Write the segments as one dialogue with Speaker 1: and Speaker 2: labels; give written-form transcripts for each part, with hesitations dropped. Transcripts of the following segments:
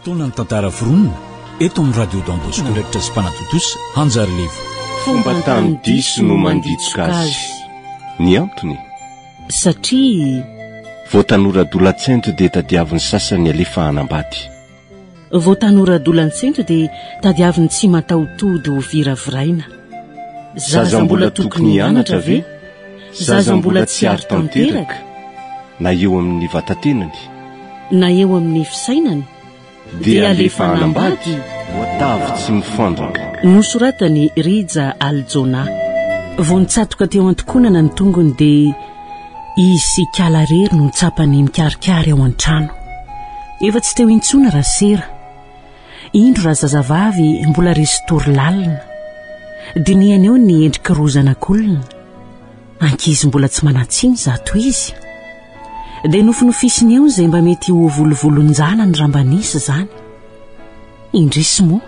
Speaker 1: fotoana ny tantara foronina eto amin'ny radio d'Ambosco rehetra sy mpanatotosa hanjary levo
Speaker 2: fomba tany diso no manditsoka azy ny antony
Speaker 3: satria
Speaker 2: voatanora-dolan-tsento dia tadiavin'ny sasany alefa hanambady
Speaker 3: voatanora-dolan-tsento dia tadiavin'ny tsy mataotody ho viraviraina
Speaker 2: zaza mbola tokony hianatra ve zaza mbola tsy ary tanteraka na eo amin'ny vatantenany
Speaker 3: na eo amin'ny fisainany
Speaker 2: dia alefa hanambady voatavy tsy mifandraka
Speaker 3: nosoratany Rija Aljona vao nitsatoka teo antokonana ny tongony dia izy sy kalarery no nitsapany mikarikary ao an-trano efa tsy teo intsona rasera indro raha zazavavy mbola restory lalina diniany eo ny endrika rozanak'olona ankizy mbola tsy manatsiny zato izy dia nofinofisiny eo izay mba mety ho volovolonjana ny rambanisy zany indrisy moa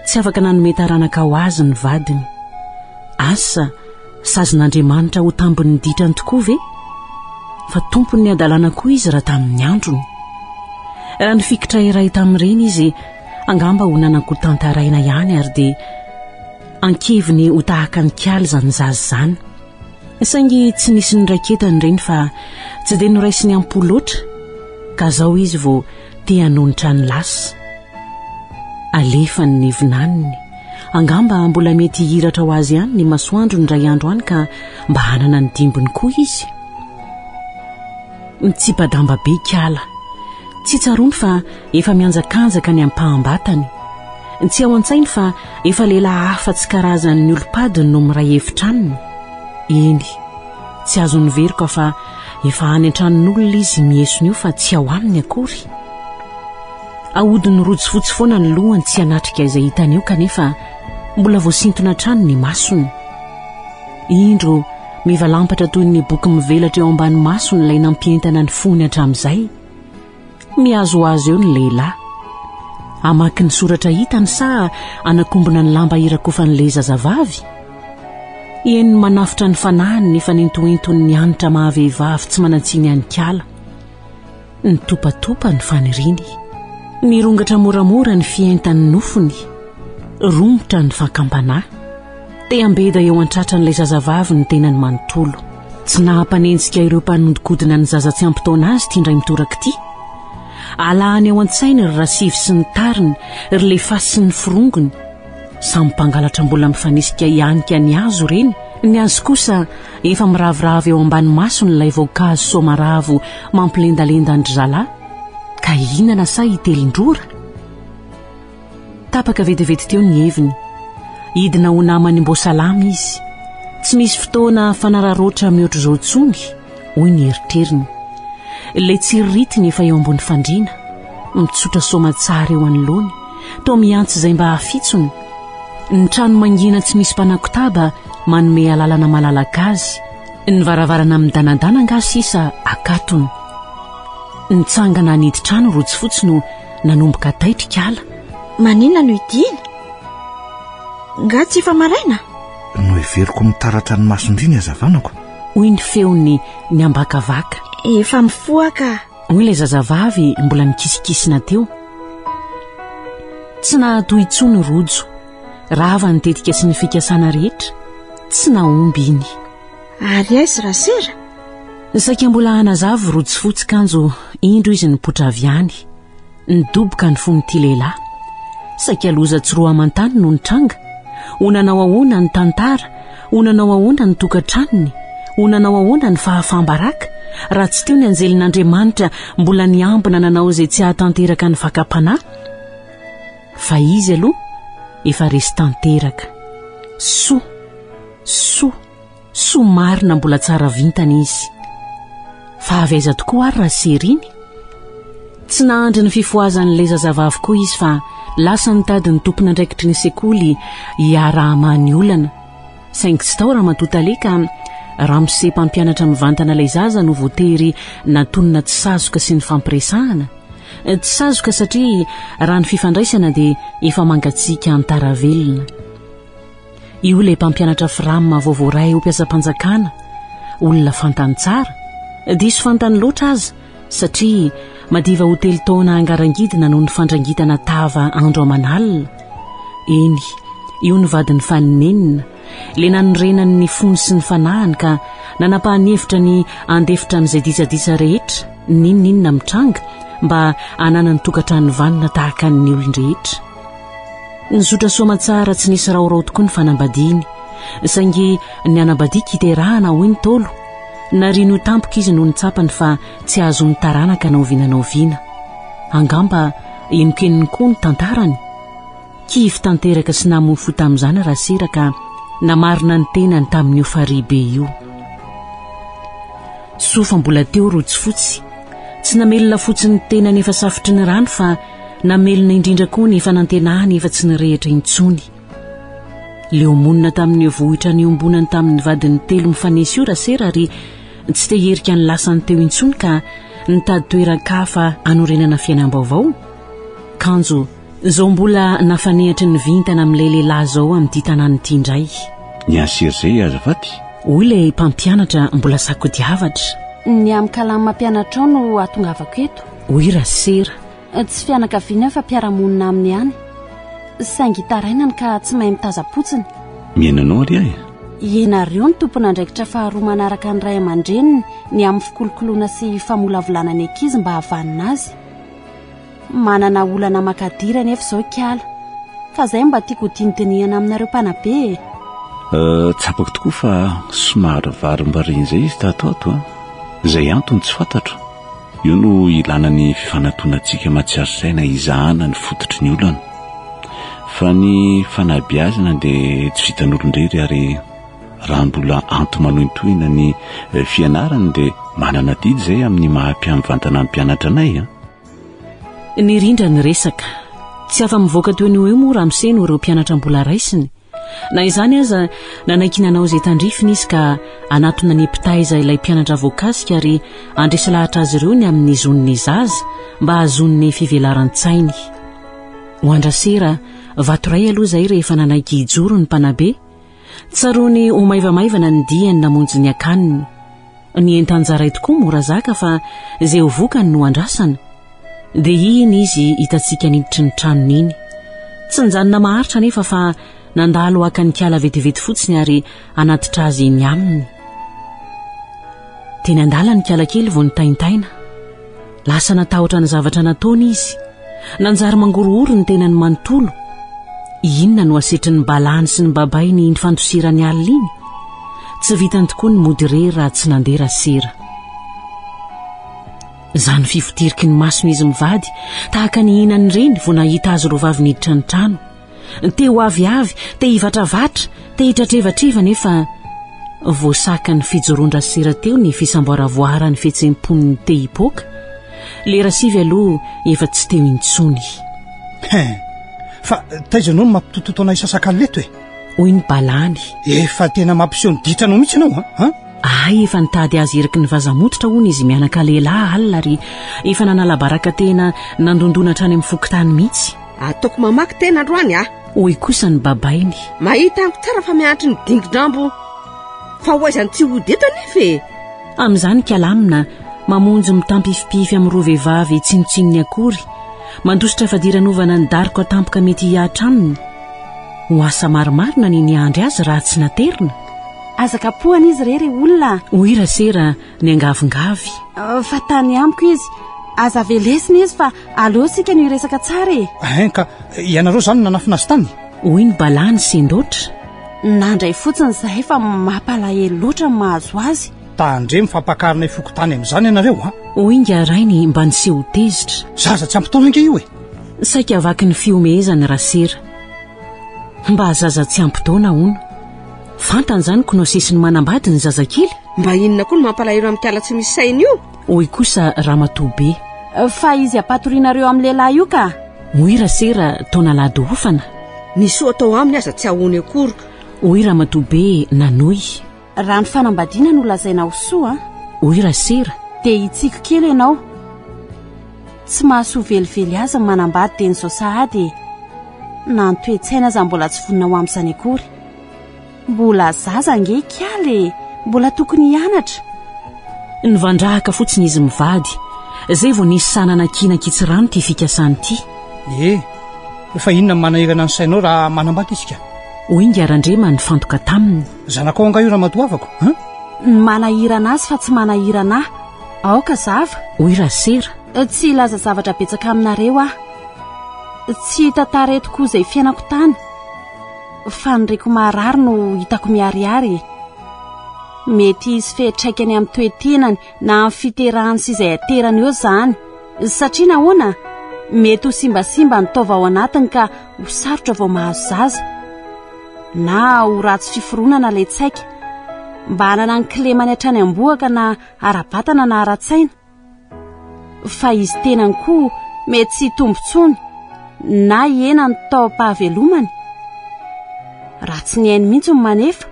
Speaker 3: tsy afaka nanome taranaka ho azy ny vadiny asa sazon'Andriamanitra ho tambony ditrany tokoa ve fa tompony ny adalana koa izy raha tamin'ny androny raha nifikitra iray tamin'ireny izy angamba ho nanako tantaraina ihany ary dia ankeviny ho tahaka ny kialy zany zazy zany saingy tsy nisy ny raketany ireny fa tsy dia noraisiny ampoloatra ka zao izy vao te hanonitra ny lasa alefany ny vinaniny angamba mbola mety hiratra ho azy ihany ny masoandro ny ray andro any ka mba hanana ny dimbiny koa izy mitsipadamba be kiala tsy tsarony fa efa mianjakanjaka ny ampahambatany tsy ao an-tsainy fa efa lehilahy hafa tsy karazan'ny olompadiny no miray hevitraniny eny tsy azo ny veriko fa efa any an-tranon'olona izy miesony io fa tsy ao aminy akory ahodiny rojo fotsy foana ny lohany tsy hanatrika izay hitany eo kanefa mbola voasintona trano ny masony indro mivalampatra toy ny boky mivelatra eo ambany masony ilay nampientana ny fony hatramin'izay miazo azy eo ny lehilahy amaky ny soratra hitany sa anakombona ny lamba irakofan'ilay zazavavy eny manafitra ny fanahiny nefa nentoentony ny anitra mahavehivavy tsy manatsiny any kiala ny topatopa ny faniriny nirongatra moramora ny fientany nofony rombotra ny fankampanahy te ambeda eo antratran'ilay zazavavy ny tenany manontolo tsy nahampanenjika ireo mpanondinkodina ny zaza tsy ampitaona azy tia indray mitoraka ity alahany eo an-tsainy ry rasivy sy ny tariny ry lefasy sy ny firongony samy mpangalatra mbola mifanisika ihanika ny azo reny ny azo kosa efa miravoravo eo ambany masony ilay voankazo somaravo mampilendalenda andry zalahy ka ihinana sa hitelindrora tapaka vetivety teo ny heviny hidina ho namany mbosalama izy tsy misy fotoana fanararoatra mihoatra izao tsony hoy ny eritreriny ilay tsiriritiny efa eo ambony fandriana mitsotra somatsara eo anoloany toa miantsy izay mba hafitsony ny trano mangina tsy misy mpanakotaba manome alalana malalaka azy ny varavarana midanadana ngasisa akatony nitsangana nidi trano rotsy fotsy no nanomboka taitrikala
Speaker 4: manina no idina nga tsy efa maraina
Speaker 5: no everiko mitaratra ny masondriny azavanako
Speaker 3: hoy ny feony ny ambakavaka
Speaker 4: efa mifoaka
Speaker 3: hoy ilay zazavavy mbola mikisikisina teo tsy nahatoy intsony rojo rava nitetika sy ny fikasana rehetra tsy naomby iny
Speaker 4: ary aizy rasera
Speaker 3: saika mbola hanazavy rojo fotsy kanjo indro izy nipotra avy any nidoboka ny fon'ity lehilahy saika loza tsy roa amantany no nitranga honanao ahoana ny tantara honanao ahoana ny tokantranony honanao ahoana ny fahafambaraka raha tsy teo ny anjelin'Andriamanitra mbola niambina nanao izay tsy hahatanteraka ny fakapanahy fa izy aloha efa resy tanteraka so marina mbola tsara vintany izy fa avy aiza tokoa ary raha seriny tsy nahandry ny fifoazan'ilay zazavavy koa izy fa lasa nitady ny tompony andraikitry ny sekoly hiara-many olana saingy tsy tao raha matotale ka raha mise mpampianatra mivantana ilay zaza no voatery natonona tsy sazoka sy ny fampiresahana tsy sazoka satria raha ny fifandraisana dia efa mangatsiaka antaravelona io ilay mpampianatra firamina vaovaoray ho mpiasam-panjakana olona fantany tsara diso fantany loatra aza satria madiva hotely taona angarangidina noho ny fandrangitana tava andro amanalina. Eny, io ny vadiny faninenina, le nanorenany ny fony sy ny fanahany ka nanapahanyhevitra ny andefitra amin'izay disadiisa rehetra ninninona mitranga mba hanana ny tokantrano vanina tahaka ny olon-drehetra. Nizotra soamatsara tsy nisy raorao tokoa ny fanambadiany, saingy ny anambadiaka hiterahana hoy ny tolo, narino tampoka izy noho nitsapany fa tsy azo ny taranaka naovinanaoviana. Angamba enokeniny koa ny tantarany. Kivy tanteraka sy namony fo tamin'izany rasira ka namarina ny tenany tamin'io R.D.B io. Sofa mbola teo rotsifotsy, tsy namelona fotsiny ny tenany efa safotry ny rano fa namelona indrindra koa ny fanantenahany efa tsy nirehitra intsony. Leo monina tamin'ny vohitra ny ombonany tamin'ny vadiny telo mifanesy io rasera ary tsy teherika ny lasany teo intsony ka nitady toeran-kafa anorenana fiainam-baovao. Kanjo zao mbola nafanehatra ny vintana amin'ilay lehilahy zao amin'ity tanàny ity indray.
Speaker 2: Ny asiry izay azafady?
Speaker 3: Hoy ilay mpampianatra mbola sakodiavatra.
Speaker 6: Ny amin'ny kalamy mampianatra ao no atongavako eto.
Speaker 3: Hoy rasera.
Speaker 6: Tsy fianakaviana fa mpiaramonina aminy ihany. Saingy tarainany ka tsy mahay mitaza-potsiny.
Speaker 2: Miainanao ary ahy?
Speaker 6: Ianareo ny tompon'andraikitra faharoa manaraka ny ray aman-dreniny ny amin'ny fikolokoloana sy famolavolana ny ankizy mba havanina azy. Manana olana makadira nefa izao kiala, fa izay mba tiako dinidinihana aminareo mpanabe.
Speaker 2: Tsapako tokoa fa somary varim-bariny izay izy tatoato. Izay antony tsy fantatro. Io no ilana ny fifanatoanantsika matsiaro saina izahana ny fototry ny olana. Fa ny fanabeazana dia tsy vitan'olon-drery ary raha mbola antomanointoina ny fianarana dia manana didy izay amin'ny maha-mpiamivantana ny mpianatra anay.
Speaker 3: Ny rindra ny resaka, tsy afa-mivoaka teo an'io eo moa raha miseno ireo mpianatra mbola raisiny. Na izany aza nanaikinanao izay tandrifiny izy ka anatona ny mpitaiza ilay mpianatra voakasika ary andresa lahatra azy ireo ny amin'ny zon'ny zaza mba hazon'ny fivelaran-tsainy. Ho andrasera, vatoray aloha izay rehefa nanaiky hijoro ny mpanabe. Tsaroany ho maivamaivana ny diany namonjy ny akaniny. Ny entanjaray tokoa mora zaka fa izay ho vokany no andrasana. Dia iny izy hitantsika niditry ny tranony iny. Tsy nijanona maharitra nefa fa nandalo aka ny kiala vetivety fotsiny ary anatitra azy iny aminy. Teny andala ny kiala kely vao nitaintaina. Lasa natahotra ny zavatra nataony izy. Nanjary mangorohoro ny tenany manontolo. Inona no asetry ny balany sy ny babay ny fandosirany alina iny? Tsy vitany tokoa ny modirery raha tsy nandeha rasera. Zany fifotiriky ny masony izy mivady tahaka ny hinany reny vao nahita azy ro vavy niditra ny trano. Te ho aviavy, te hivatravatra, te hitratrevatreva nefa voasaka ny fijoron-drasera teo ny fisamboaravoara ny fihetsem-pon'ny te hipoaka. Lera sivy aloha efa tsy teo intsony.
Speaker 5: Fa taizanao no mampitototo anay sasakaleto e?
Speaker 3: Hoy ny balany.
Speaker 5: Efa tena mampiseho ny ditranao mihitsy ianao ha?
Speaker 3: Ay, efa nitady azy eriky ny vazamototra hono izy mianaka lehilahy alina ary efa nanalabaraka tena nandondonatra any amin'ny fokotany mihitsy.
Speaker 7: Ataoko mamaky tena androany
Speaker 3: Hoy kosa ny babainy.
Speaker 7: Mahita anko tsara fa miantry ny dingodrambo fa hoaizany tsy hody eto anefa e.
Speaker 3: Amin'izany kalamina mamonjy mitampifipify amin'ireo vehivavy tsinotsinony akory, mandositra fadiranovana ny dariko atampoka mety hihatra aminy. Ho asa marimarina ny niandry azy raha tsy naterina.
Speaker 6: Azakapohana izy rery olona.
Speaker 3: Hoy rasera ny angavingavy.
Speaker 6: Fa tany amiko izy, aza velesina izy fa aleo sika ny resaka tsara e.
Speaker 5: Ka ianareo zany nanafina azy tany?
Speaker 3: Hoy ny balany sendotra.
Speaker 6: Nandray fotsiny zahay fa mampalahelo loatra ny mahazo azy.
Speaker 5: Tandre mifampankarinay fokotany amin'izany ianareo
Speaker 3: Hoy ngarainy mba niseho tezitra.
Speaker 5: Zaza tsy ampitaona inge io e.
Speaker 3: Saika avaky ny fiomehezany rasera. Mba zaza tsy ampitaona hono. Fantany zany kono sesiny manambady ny zazakely.
Speaker 7: Mba inona koa no mampalahelo amin'ny kiala tsy misy sainy io?
Speaker 3: Hoy kosa R.D.B.
Speaker 6: Fa izy apatorianareo amin'ny lehilahy io ka?
Speaker 3: Hoy rasera taona lady hofana.
Speaker 7: Nisy atao aminy aza tsy ahony akory.
Speaker 3: Hoy R.D.B. nanoy.
Speaker 6: Raha ny fanambadiana no lazainao soa.
Speaker 3: Hoy rasera.
Speaker 6: Dia hitsiko kely ianao. Tsy mahasoa velively aza manambady dia ny zao sahady. Na nitoetsaina aza mbola tsy voninao amin'izany akory. Mbola zaza nge kiala e, mbola tokony hianatra.
Speaker 3: Nivandrahaka fotsiny izy mivady. izay vao nisy sanana kinakitsy rano ty fikasany ity.
Speaker 5: Efa inona manahirana ny sainao raha manambaka isika?
Speaker 3: Hoy Ngarandrema nifantoka taminy.
Speaker 5: Zanako anga io raha matoavako,
Speaker 6: Manahirana azy fa tsy manahirana aoka zava.
Speaker 3: Hoy Rasera.
Speaker 6: Tsy ilaza zavatra betsaka aminareo ah. Tsy hita taretoko izay fiainako tany. Fanireko marary no hitako miariary. Mety isy fehitraikany amin'ny toetenany na amin'ny fiterahany sy izay aterany eo zany. Satria nahoana mety ho simbasimba ny taova ao anatiny ka ho sarotra vao mahazo zaza. Na ho ratsy fiforonana ilay tsaika. Mba hanana ny kilemany hatrany amboaka na ara-batana na ara-tsaina. Fa izy tenany koa mety tsy tombotsony na hiena ny taom-pahavelomany. Raha tsy ny hainy mihitsy ny manefa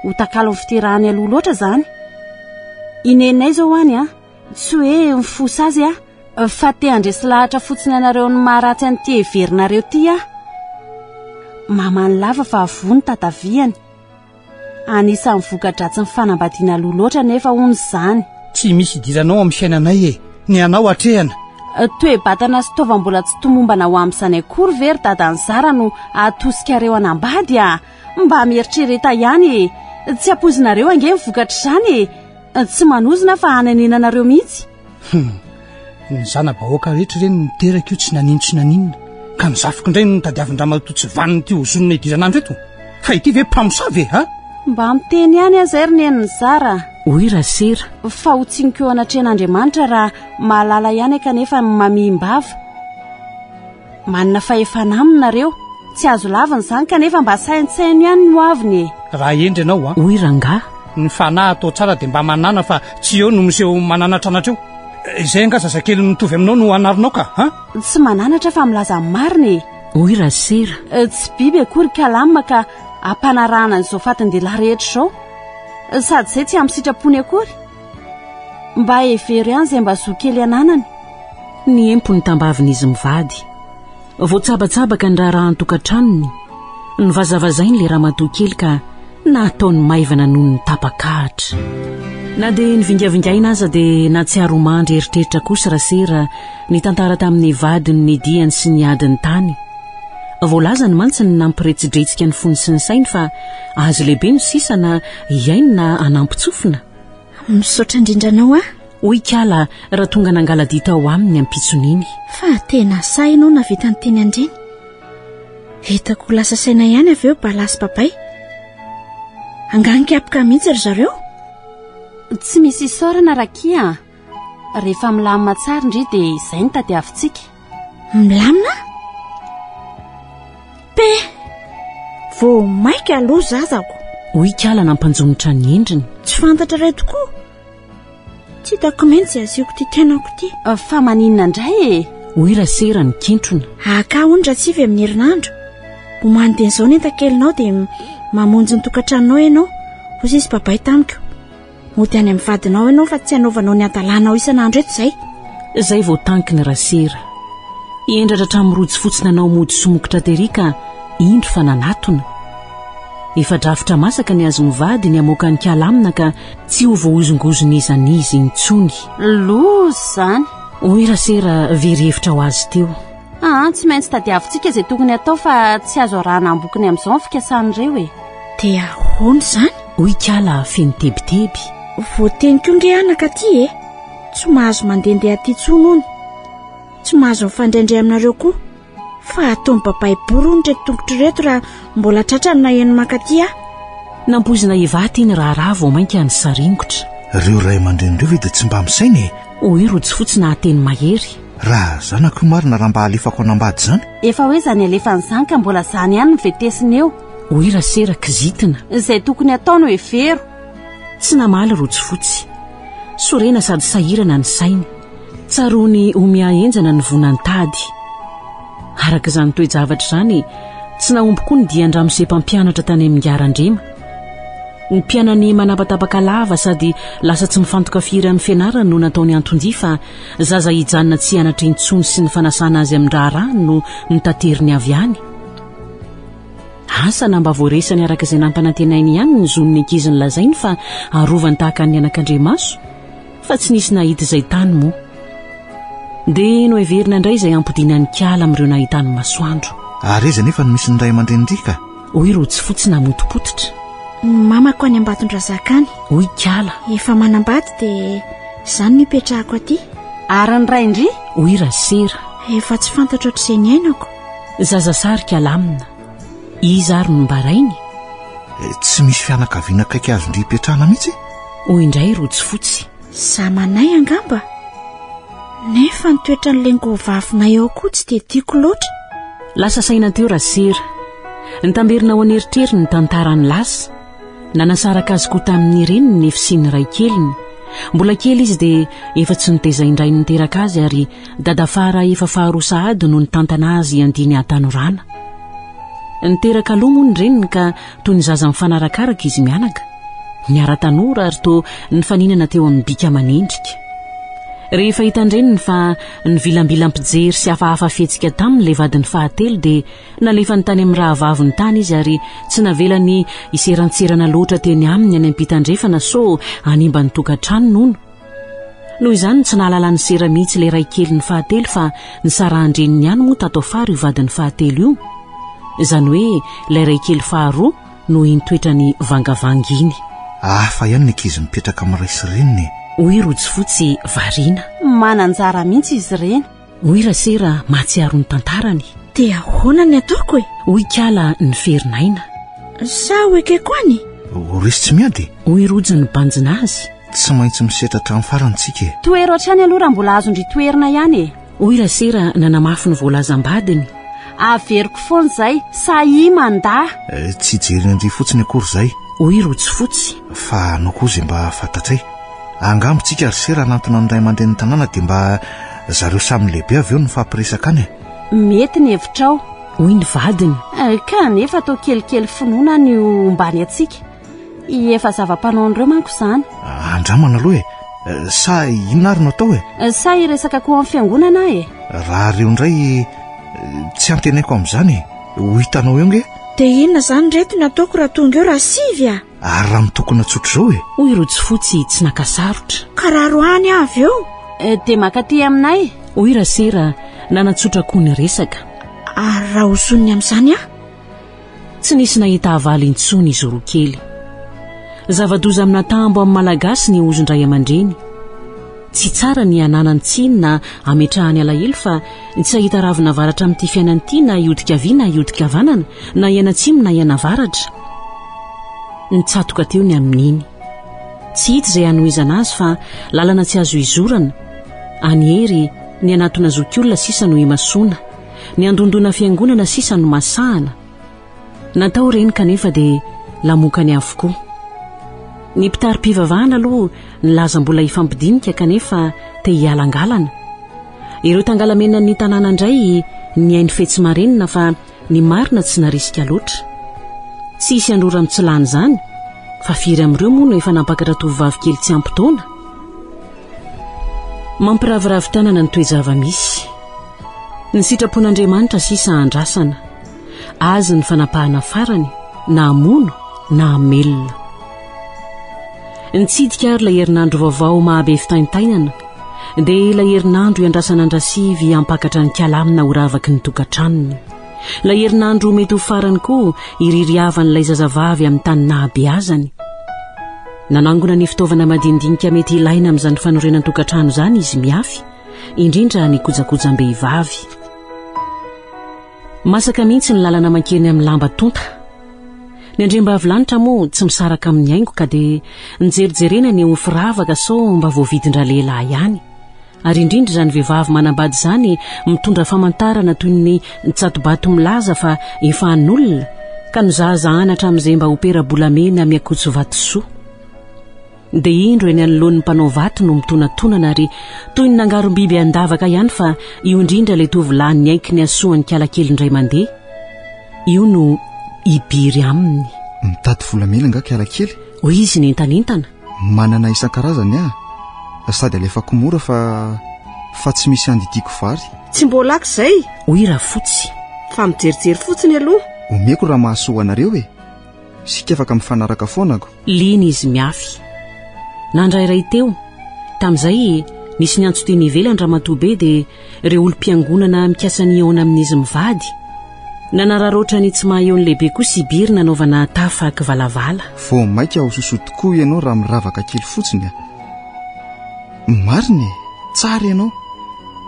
Speaker 6: ho takalo ny fiterahany aloha loatra zany. Inenay zao any tsy hoe mifosa azy fa te handresy lahatra fotsiny anareo ny maharatsy an'ity heverinareo ty mamany lava fa avony tataviany. Anisan'ny voka-dratsy ny fanambadiana aloha loatra nefa hono zany.
Speaker 5: Tsy misy idiranao amin'ny fiainanay ny anao atrehana.
Speaker 6: Toe-batana sy taova mbola tsy tomombana ho amin'izany akory very dadany Zara no atosikareo anambady mba mieritreretra ihany. Tsy apozinareo ange mivokatra izany. Tsy manozina fa hanenenanareo mihitsy.
Speaker 5: Ny zana-bahoaka rehetra ireny niteraka io tsy nanino tsy naninona ka nizafiko indray ny tadiavin-dramato tsy vaniny ty hozonona idiranandro eto. Fa ity ve mpamosavy
Speaker 6: Mba miteny ihany aza ry neniny Zara.
Speaker 3: Hoy Rasera.
Speaker 6: Fa ho tsiniko anatrehan'Andriamanitra raha mahalala ihany kanefa mamihimbava. Manana fahefana aminareo. Tsy azo laviny izany kanefa mba saintsaino ihany no aviny.
Speaker 5: Raha endry ianao
Speaker 3: Hoy Ranga.
Speaker 5: Ny fanahy atao tsara dia mba manana fa tsy eo no miseho mananatra anatreo. Izay anga zazakely mitovy aminao no anarinao ka
Speaker 6: Tsy mananatra fa milaza mariny.
Speaker 3: Hoy Rasera.
Speaker 6: Tsy biby akory kalamina ka ampanarahana n'izao fatin-dehilahy rehetra izao. Sady izay tsy amin'ny sitrapony akory. Mba hevery ihany izay mba zokely ananany.
Speaker 3: Ny empony tambavin'izy mivady. Voatsabatsabaka ny raha antokantranony. Nivazavazainy le ramatoa kely ka nataony maivana noho ny tapakahatra. Na dia nivingavingaina aza dia na tsy haromandry eritreritra kosa Rasera ny tantara tamin'ny vadiny ny diany sy ny adiny tany. Voalazany mantsy ny nampiretsidretsika ny fony sy ny sainy fa azo lehibe no sisa na iainy na anampitsofina.
Speaker 4: Misaotra indrindranao
Speaker 3: Hoy Kala raha tonga nangaladita ao aminy ampitsoniny.
Speaker 4: Fa tena sainao na vita ny teny andreny. Hitako lasa saina ihany avy eo balasy babay. Anganikapika mihitsy ry zareo.
Speaker 6: Tsy misy isaorana rakia. Rehefa milamina tsara indri dia izay ny tadiavintsika.
Speaker 4: Milamina? Pe! Vao maika aloha zazako.
Speaker 3: Hoy Kala nampanjonitra ny endriny.
Speaker 4: Tsy fantatra ray tokoa. Tsy hitako mihitsy asiako ty tenako ty.
Speaker 6: Fa maninona indray
Speaker 3: Hoy Rasera ny kentrona.
Speaker 4: Aka ondra tsivy amin'ny herinandro. Ho mandeha izao ny enta-kelinao dia mamonjy ny tokantranonao ianao. Ho sisy babay tamiko. Mody any amin'ny vadinao ianao fa tsy hanaovanao ny adalànao isan'andro eto izay.
Speaker 3: Izay vao tanky ny Rasera. Hiendratra hatramin'ny rojo fotsiny anao mody somokotra terika indro fa nanatona. Efa drafitra masaka ny azo mivady ny amoaka ny kalamina ka tsy ho voahozongozon'izanizy intsony.
Speaker 6: Loza zany.
Speaker 3: Hoy Rasera very hevitra ho azy teo.
Speaker 6: Tsy maintsy tadiavintsika izay tokony atao fa tsy azo arahana ambokiny amin'izao ny fikasan'ireo
Speaker 4: Dia ahoana izany?
Speaker 3: Hoy Kala feno tebiteby.
Speaker 4: Voateniko nge anaka ty Tsy mahazo mandendeha aty tsony ony. Tsy mahazo mifandraindray aminareo koa. Fa ataony babay borony reto tongotra reto raha mbola tratrany na eny makaty
Speaker 3: Nampozina ivaty iny raha vao mainka ny saringotra.
Speaker 8: Reo ray aman-drenireo dia tsy mba misainy
Speaker 3: Hoy rojo fotsy na ateny mahery.
Speaker 8: Raha zanako marina raha mba alefako anambady zany.
Speaker 6: Efa hoe zany alefany zany ka mbola zany ihany ny vetesiny eo.
Speaker 3: Hoy Rasera kizitina.
Speaker 6: Izay tokony atao no hevero.
Speaker 3: Tsy namaly rojo fotsy. Sorena sady sahirana ny sainy. Tsarony omia enjana ny vonany tady. Araka izany toe-javatra izany tsy nahomby koa ny dian-dramo izay mpampianatra tany amin'ny Ngarandrema. Ny mpianany manapatapaka lava sady lasa tsy mifantoka firy amin'ny fianarana no nataony antondia fa zaza hijanona tsy hianatra intsony sy ny fanasana azy amin'ny raharano no nitateriny avy any. Asa na mba voaresany araka izay nampanantenainy ihany ny zon'ny ankiziny lazainy fa arovany tahaka ny anak'Andriamaso fa tsy nisy nahita izay tany moa. dia no everina indray izay ampodinany kiala amin'ireo nahitany masoandro.
Speaker 8: Ary eza nefa misy ny ray aman-drenydrika
Speaker 3: hoy rotsy fotsy namotopototra.
Speaker 4: Mamako any ambatondrazakany.
Speaker 3: Hoy kiala.
Speaker 4: Efa manambady dia izany no ipetrahako aty.
Speaker 6: Ary ny ray indry?
Speaker 3: Hoy rasera.
Speaker 4: Efa tsy fantatra ohatr'izay ny ainako.
Speaker 3: Zaza sarika lamina. Iza ary no mbarainy?
Speaker 8: Tsy misy fianakaviana akaiky azondry ipetrahana mihitsy.
Speaker 3: Hoy indray rotsy fotsy.
Speaker 4: Zamanay angamba. Nefa ny toetra n'ilay ngovavinay ao koa tsy dia tiako loatra.
Speaker 3: Lasa saina teo rasera. Nitamberina ho aneritreriny ny tantarany lasa. Nanasaraka azy koa tamin'ny reniny ny efisiany ray keliny. Mbola kely izy dia efa tsy niteza indray niteraka azy ary dadafara efa faharosa ady no nitantana azy andiny atanorana. Niteraka aloha moa ny reniny ka toy ny zaza mifanarakaraka izy mianaka. Niara-tanora ary toa nifaninana teo amin'ny bika amanendrika. Rehefa hitandreniny fa nivilambilam-pijery sy hafahafa fihetsika tamin'ilay vadiny fahatelo dia nalefa ny tany amin'ny rahavavy ny tany izy ary tsy navelany iserantserana loatra teny aminy any am-pitandrefana so animba ny tokantrano nono. Noho izany tsy nahalala ny sera mihitsy ilay ray kely ny fahatelo fa ny sarandreniny ihany moa tato afara io vadiny fahatelo io. Izany hoe ilay ray kely faharoa no intoetra ny vangavanga iny.
Speaker 8: Fa ihany ny ankizy mipetraka amin'ny ray sy reniny.
Speaker 3: Hoy rotsy fotsy variana.
Speaker 6: Mananjara mihitsy izy ireny.
Speaker 3: Hoy rasera mahatsiaro ny tantarany.
Speaker 4: Dia ahoana ny ataoko e?
Speaker 3: Hoy kiala ny ferinaina.
Speaker 4: Sa hoekeko any?
Speaker 8: Resy tsy miady.
Speaker 3: Hoy rojo ny banjina azy.
Speaker 8: Tsy maintsy misetratra amin'ny farantsika.
Speaker 6: Toero hatrany aloha raha mbola azondry toerina ihany e.
Speaker 3: Hoy rasera nanamafy ny voalazam-badiny.
Speaker 6: Averiko foana izay sa i manda.
Speaker 8: Tsy jery andry fotsiny akory izay.
Speaker 3: Hoy rotsy fotsy.
Speaker 8: Fa anao kozy mba fantatsay. Angambotsika risera anatona ny ray aman-dren'ny tanàna dia mba zareo samy lehibe avy eo no fampiresaka any.
Speaker 6: Mety ny hevitrao.
Speaker 3: Hoy ny vadiny.
Speaker 6: Ka nefa atao kelikely finoana ny ombany atsika. Efa zava-panaon'ireo manko izany.
Speaker 8: Andramana aloha e. Sa inona ary no atao e?
Speaker 6: Sa iresaka koa amin'ny fiangonana e.
Speaker 8: Raha reo indray tsy antenaiko amin'izany. Ho hitanao eo nge?
Speaker 4: Dia inona izany reto ny ataoko raha tonga eo raha sivy a?
Speaker 8: Ary raha mitokona tsotro izao e.
Speaker 3: Hoy rotsy fotsy tsy nakasarotra.
Speaker 4: Kararoany avy eo.
Speaker 6: Dia makaty aminay.
Speaker 3: Hoy rasera nanatsotra koa ny resaka.
Speaker 4: Ary raha hosoniny amin'izany a?
Speaker 3: Tsy nisy nahita avaly intsony izy roa kely. Zava-doza amina tambo amin'ny malagasy ny ozondray aman-dreny. Tsy tsara ny ananany tsiny na ametrahany alahelo fa tsy ahita ravina varatra amin'ity fiainany ity na iodika avy na iodika avanana na iana tsimo na iana varatra. Nitsatoka teo ny amin'iny. Tsy hita izay hanohizana azy fa lalana tsy azo izorana. Anyhery ny anatona zokiolona sisa no imasoana, ny andondona fiangonana sisa no masahana. Natao reny kanefa dia lamokany avokoa. Ny mpitary-pivavahana aloha nilaza mbola ifampidinika kanefa te hialangalana. Ireo tangalamena ny tanàna indray ny hainy fetsi-marenina fa ny marina tsy narisika loatra. Tsy hisy androra mitsilany izany fa firy amin'ireo moa no efa nampakatra tovovavy kely tsy ampitaona. Mampiraviravy tanana ny toe-java-misy. Ny sitrapon'Andriamanitra sisa andrasana. Azy ny fanapahana farany na amono na amelona. Nitsidika ary ilay herinandro vaovao mahabe fitaintainana dia ilay herinandro iandrasana andrasivy ampakatra ny kalamina ho ravaky ny tokantranony. Ilay herinandro mety ho farany koa iririavan'ilay zazavavy amin'ny tany nahabeazany. Nanangona ny fitaovana madindinika mety ilaina amin'izany fanorenany tokantrano izany izy miafy, indrindra ny kojakojam-behivavy. Masaka mihitsy ny lalana mankeny amin'ny lamba tonta. Ny andriambavilanitra moa tsy misaraka amin'ny haingo ka dia nijerijerena ny ho firavaka sao mba voavidindra lehilahy ihany. Ary indrindra izany vehivavy manambady izany mitondra famantarana toy ny tsatobato milaza fa efa an'olona ka nozaza anatra amin'izay mba opera-bolamena miakotso vatosoa. Dia indro eny anoloan'ny mpanao vato no mitonantonana ary toy ny nangarom-biby andavaka ihany fa io indrindra ilay tovolahy ny aiky ny asoany kalakely indray mandeha. Io no ibiry aminy.
Speaker 9: Mitady volamena nga kalakely?
Speaker 3: Hoy izy nentanentana.
Speaker 9: Manana isan-karazany sady alefako mora fa tsy misy andidiko vary.
Speaker 7: Tsy mbola ako izay.
Speaker 3: Hoy Rafotsy.
Speaker 7: Fa mijerijery fotsiny aloha.
Speaker 9: Omeko raha mahasoa anareo e. Sika afaka mifanaraka foanako.
Speaker 3: Liny izy miafy. Nandrairay teo. Tamin'izay nisy ny antso-teny ivelany ramatoabe dia ireo olo-mpiangonana mikasany eona amin'izy mivady nanararoatra ny tsy maha-eony lehibe koa sibiry nanaovana tafaky valavala.
Speaker 9: Vao maika ho soso tokoa ianao raha miravaka kely fotsiny. Marina tsara ianao,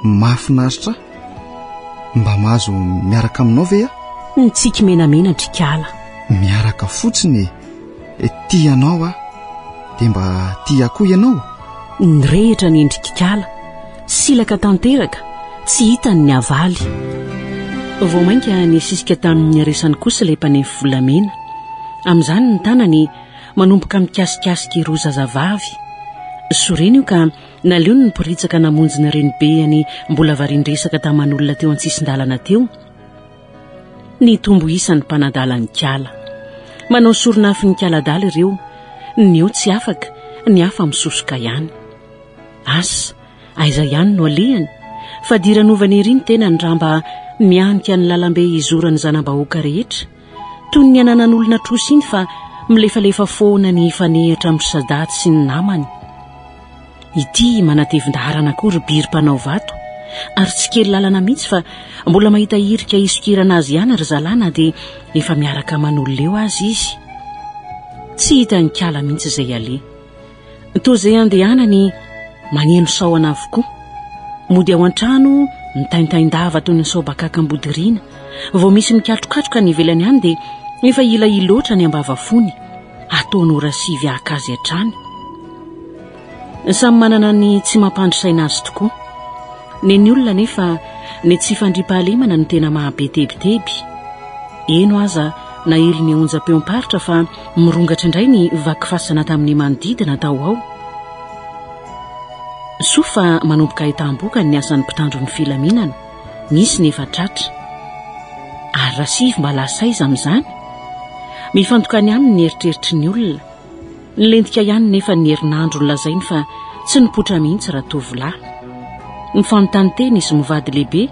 Speaker 9: mahafinaritra, mba mahazo miaraka aminao ve a?
Speaker 3: Nitsika menamena trikala.
Speaker 9: Miaraka fotsiny tianao a, dia mba tia koa ianao.
Speaker 3: Nirehitra ny endrikikala, silaka tanteraka, tsy hitany ny avaly. Vao mainka nisisika tamin'ny resany kosa ilay mpanefy volamena. Amin'izany ny tanany manomboka mikasikasika ireo zazavavy. Soreny io ka naleo ny poritsaka namonjy ny R.D.B mbola varindresaka taman'olona teo an-tsisin-dalana teo. Ny tombo isany mpanadala ny kala. Manao soronafy ny kaladala ireo, ny eo tsy afaka, ny hafa misosoka ihany. Asa, aiza ihany no alehany, fa diranovany ery ny tena ny ramba mianika ny lalambe izorany zanam-bahoaka rehetra, toy ny ananan'olona trosa iny fa milefalefa foana ny fanehitra amin'ny sadaty sy ny namany. Ity manatevin-daharana koa ry biry mpanao vato, ary tsy kely lalana mihitsy fa mbola mahita irika isokirana azy ihany ry zalana dia efa miaraka man'ololeo azy izy. Tsy hita ny kala mihitsy izay ale. Toa izay andehanany maneno saoana avokoa. Mody ao an-trano mitaintaindava toy ny saobakaka ambodiriana. Vao misy mikatrokatroka ny ivelany any dia efa ila iloatra ny ambavafony. Ataony ora sivy akazy hatrany. Samy manana ny tsy mampandrosaina azy tokoa. Ny olona nefa ny tsy fandriam-pahalemana no tena mahabetebiteby. Eno aza na ely ny onjam-peom-paritra fa mirongatra indray ny vakifasana tamin'ny manodidina tao ao. Sofa manomboka hitam-boka ny asan'ny mpitandro ny filaminana, misy nefa tratra. Ary rasivy mba lasaiza amin'izany. Mifantoka ny aminy ny eritreritry ny olona. Nilendika ihany nefa ny herinandro lazainy fa tsy nipotra mihitsy raha tovolahy. Ny fanontany teny izy mivady lehibe,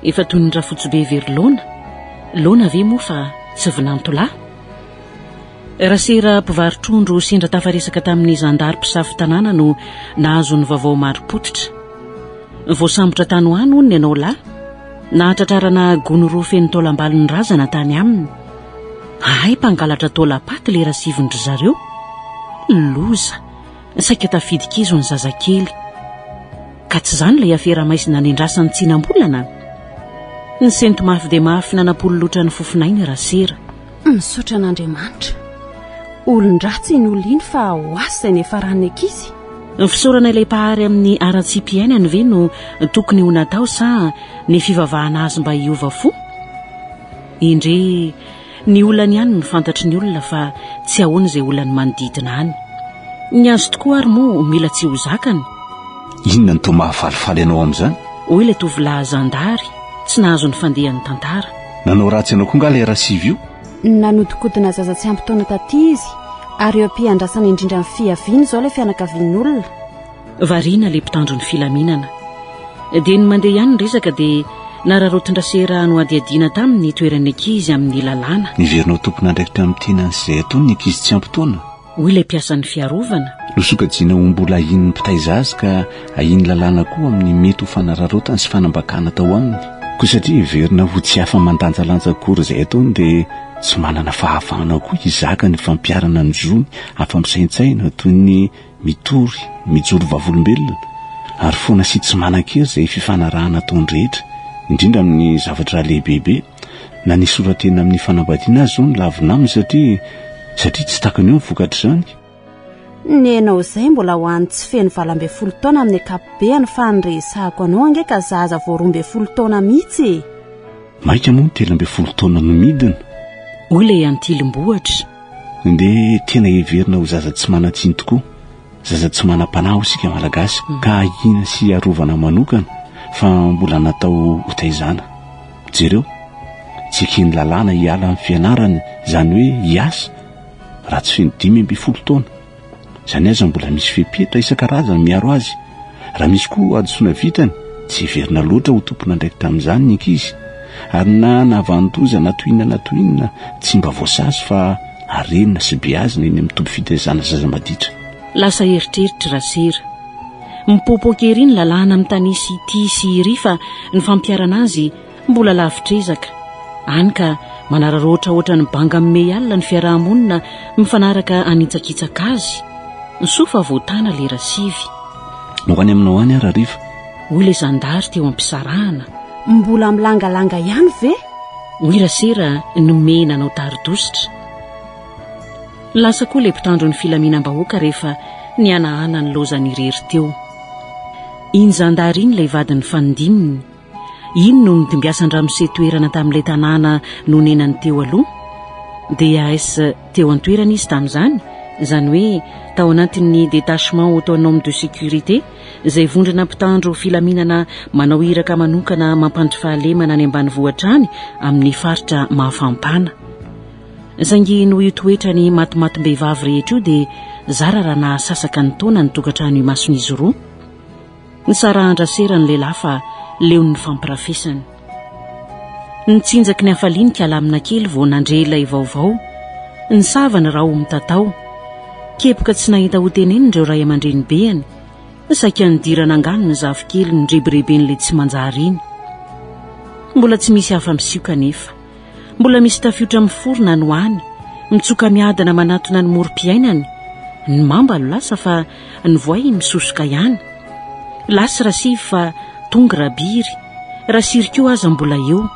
Speaker 3: efa toy ny rafotsobe verilona. Lona ve moa fa tsy vinantolahy? Rasera mpivarotrondro sendra tafaresaka tamin'ny zandary mpisafy tanàna no nahazo ny vaovao maro-potitra. Voasambotra tany ho any hono ianao lahy, nahatratrarana gonoroa feno taolam-balon'ny razana tany aminy. Ay, mpangalatra taolapaty le rasivindry zareo. Loza, saika tafidikizo ny zazakely. Ka tsy izany ilay afera maisina nendrasany tsinam-bolana. Ny sento mafy dia mafy nanapolo loatra ny fofinainy rasera.
Speaker 6: Misaotra an'Andriamanitra. Olon-dratsy ny olona iny fa ho asa ny efa rany ankizy.
Speaker 3: Ny fisaorana ilay pahary amin'ny ara-piainana ve no tokony ho natao sa ny fivavahana azy mba hiova fo? Indre ny olana ihany ny fantatry ny olona fa tsy ahoana izay olany manodidina any. Ny azo tokoa ary moa mila tsy ho zakany.
Speaker 2: Inona ny toa mahafalifaly ianao amin'izany?
Speaker 3: Hoy ilay tovolahy zandary tsy nahazo ny fandehan'ny tantara.
Speaker 2: Nanao ratsy ianao koa nga ilay rasivy io?
Speaker 6: Nanodikodina zaza tsy ampy taona taty izy, ary eo ampiandrasana indrindra amin'ny fiaviany izao ilay fianakavian'olona.
Speaker 3: Variana ilay mpitandro ny filaminana. Dia ny mandeha ihany ny resaka dia nararotin-drasera no adiadiana tamin'ny toeran'ny ankizy amin'ny lalàna.
Speaker 2: Niverinao tompona andraikitra amin'ny tenan'izay ataony ny ankizy tsy ampy taona.
Speaker 3: Hoy ilay mpiasan'ny fiarovana.
Speaker 2: Nosokajiana ho mbola ahiny ny mpitaizazy ka ahiny lalàna koa amin'ny mety ho fanararotany sy fanambakana tao aminy. Koa satria verina ho tsy hafa mandanjalanja kory izay ataony dia tsy manana fahafahana koa izaka ny fampiarana ny zony afampisaintsaina toy ny mitory, mijoro vavolombelona, ary foana sy tsy manan-kery izay fifanarahana ataony rehetra, indrindra amin'ny zavatra lehibebe. Na ny soratena amin'ny fanambadiana azy zao ny lavinaminy satria tsy takany eo ny vokatra izany.
Speaker 6: Ny enao izay mbola ho any tsy feno 12 taona amin'ny akapobeany fa nyresahako anao angeka zaza vao 12 taona mihitsy.
Speaker 2: Maika moa 13 taona no midina.
Speaker 3: Hoy ilay antilim-bohatra.
Speaker 2: Dia tena heverina ho zaza tsy manan-tsiny tokoa, zaza tsy manam-panahy isika malagasy, ka ahina sy arovana manokana fa mbola natao hotaizana. Jereo, tsy ekeny lalàna hiala amin'ny fianarany, izany hoe hiasa, raha tsy feno 12 taona. Izany aza mbola misy fepetra isan-karazany miaro azy. Raha misy koa adosoana vitany, tsy heverina loatra ho tompona andraikitra amin'izany ny ankizy. Ary na navantoza natoinina tsy mba voasazy fa arenina sy beazina eny amin'ny toby fitaizana zaza maditra.
Speaker 3: Lasa eritreritra rasera. mipopoka ery ny lalàna amin'ny tanisy TSY fa ny fampiarana azy mbola lavitrezaka. Any ka manararoatra ohatra ny banga mey alina ny fiarahamonina mifanaraka anitsakitsaka azy. Ny sofa voatana lera sivy.
Speaker 2: Ho any aminao any arariva.
Speaker 3: Hoy ilay zandary teo am-Fizarana.
Speaker 6: Mbola milangalanga ihany ve?
Speaker 3: Hoy rasera nomena anao taridositra. Lasa koa ilay mpitandro ny filaminam-bahoaka rehefa nianahana ny lozany irery teo. Iny zandary iny ilay vadiny fandiminy. Iny no nidimbiasan-dramose toerana tamin'ilay tanàna nonenany teo aloha. DAS teo an-toerana izy tamin'izany, izany hoe tao anatin'ny détachement autonome de sécurité izay vondrona mpitandro filaminana manao iraka manokana mampandry fahalemana any ambanivohitra any amin'ny faritra mahafampana. Saingy no io toetra ny matimatim-behivavy rehetra io dia zara raha nahasasaka ny taona ny tokantrano imason'izy roa. Ny sara andrasera ny lehilahy fa leo ny fampirafesany. Nitsinjaky ny hafalinika alamina kely vao nandre ilay vaovao. Ny savany raha ho mitatao. Kepoka tsy nahita ho teneniny ireo ray aman-dreny beany. Saika nidirana angano ny zafikely ny rebireben'ilay tsy manjary iny. Mbola tsy misy hafa misioka nefa. Mbola misy tafiotra miforona no any. Mitsoka miadana manatona ny moro-piainany. Ny mambalo lasa fa ny voay misosoka ihany. Lasa rasivy fa tonga rabiry. Rasiry koa aza mbola eo.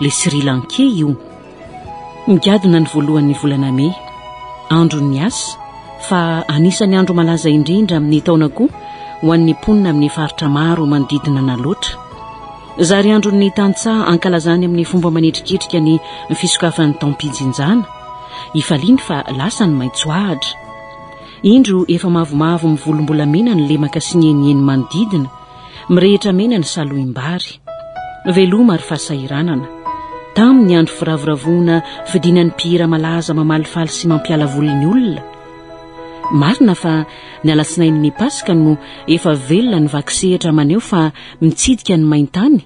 Speaker 3: Le Sri Lankais io. Migadona ny voalohan'ny volana May. Andro ny asa. Fa anisany andro malaza indrindra amin'ny taona koa ho an'ny mponina amin'ny faritra maro manodidina na loatra. Zary andron'ny tantsaha ankalazany amin'ny fomba manetriketrika ny fisokafan'ny tampijinjana. Ifaliany fa lasa ny maitso ahatra. Indro efa mavomavo mivolombolamena ny lemaka sy ny enieny manodidina. Mirehitra mena ny saloim-bary. Veloma ary fahasahiranana. Tamin'ny andro firavoravona fidinan'ny mpihira malaza mamalifaly sy mampiala volon'ny olona. Marina fa ny alatsinain'ny Pasika no efa velona ny vakisehatra maneo fa mitsidika ny maintany.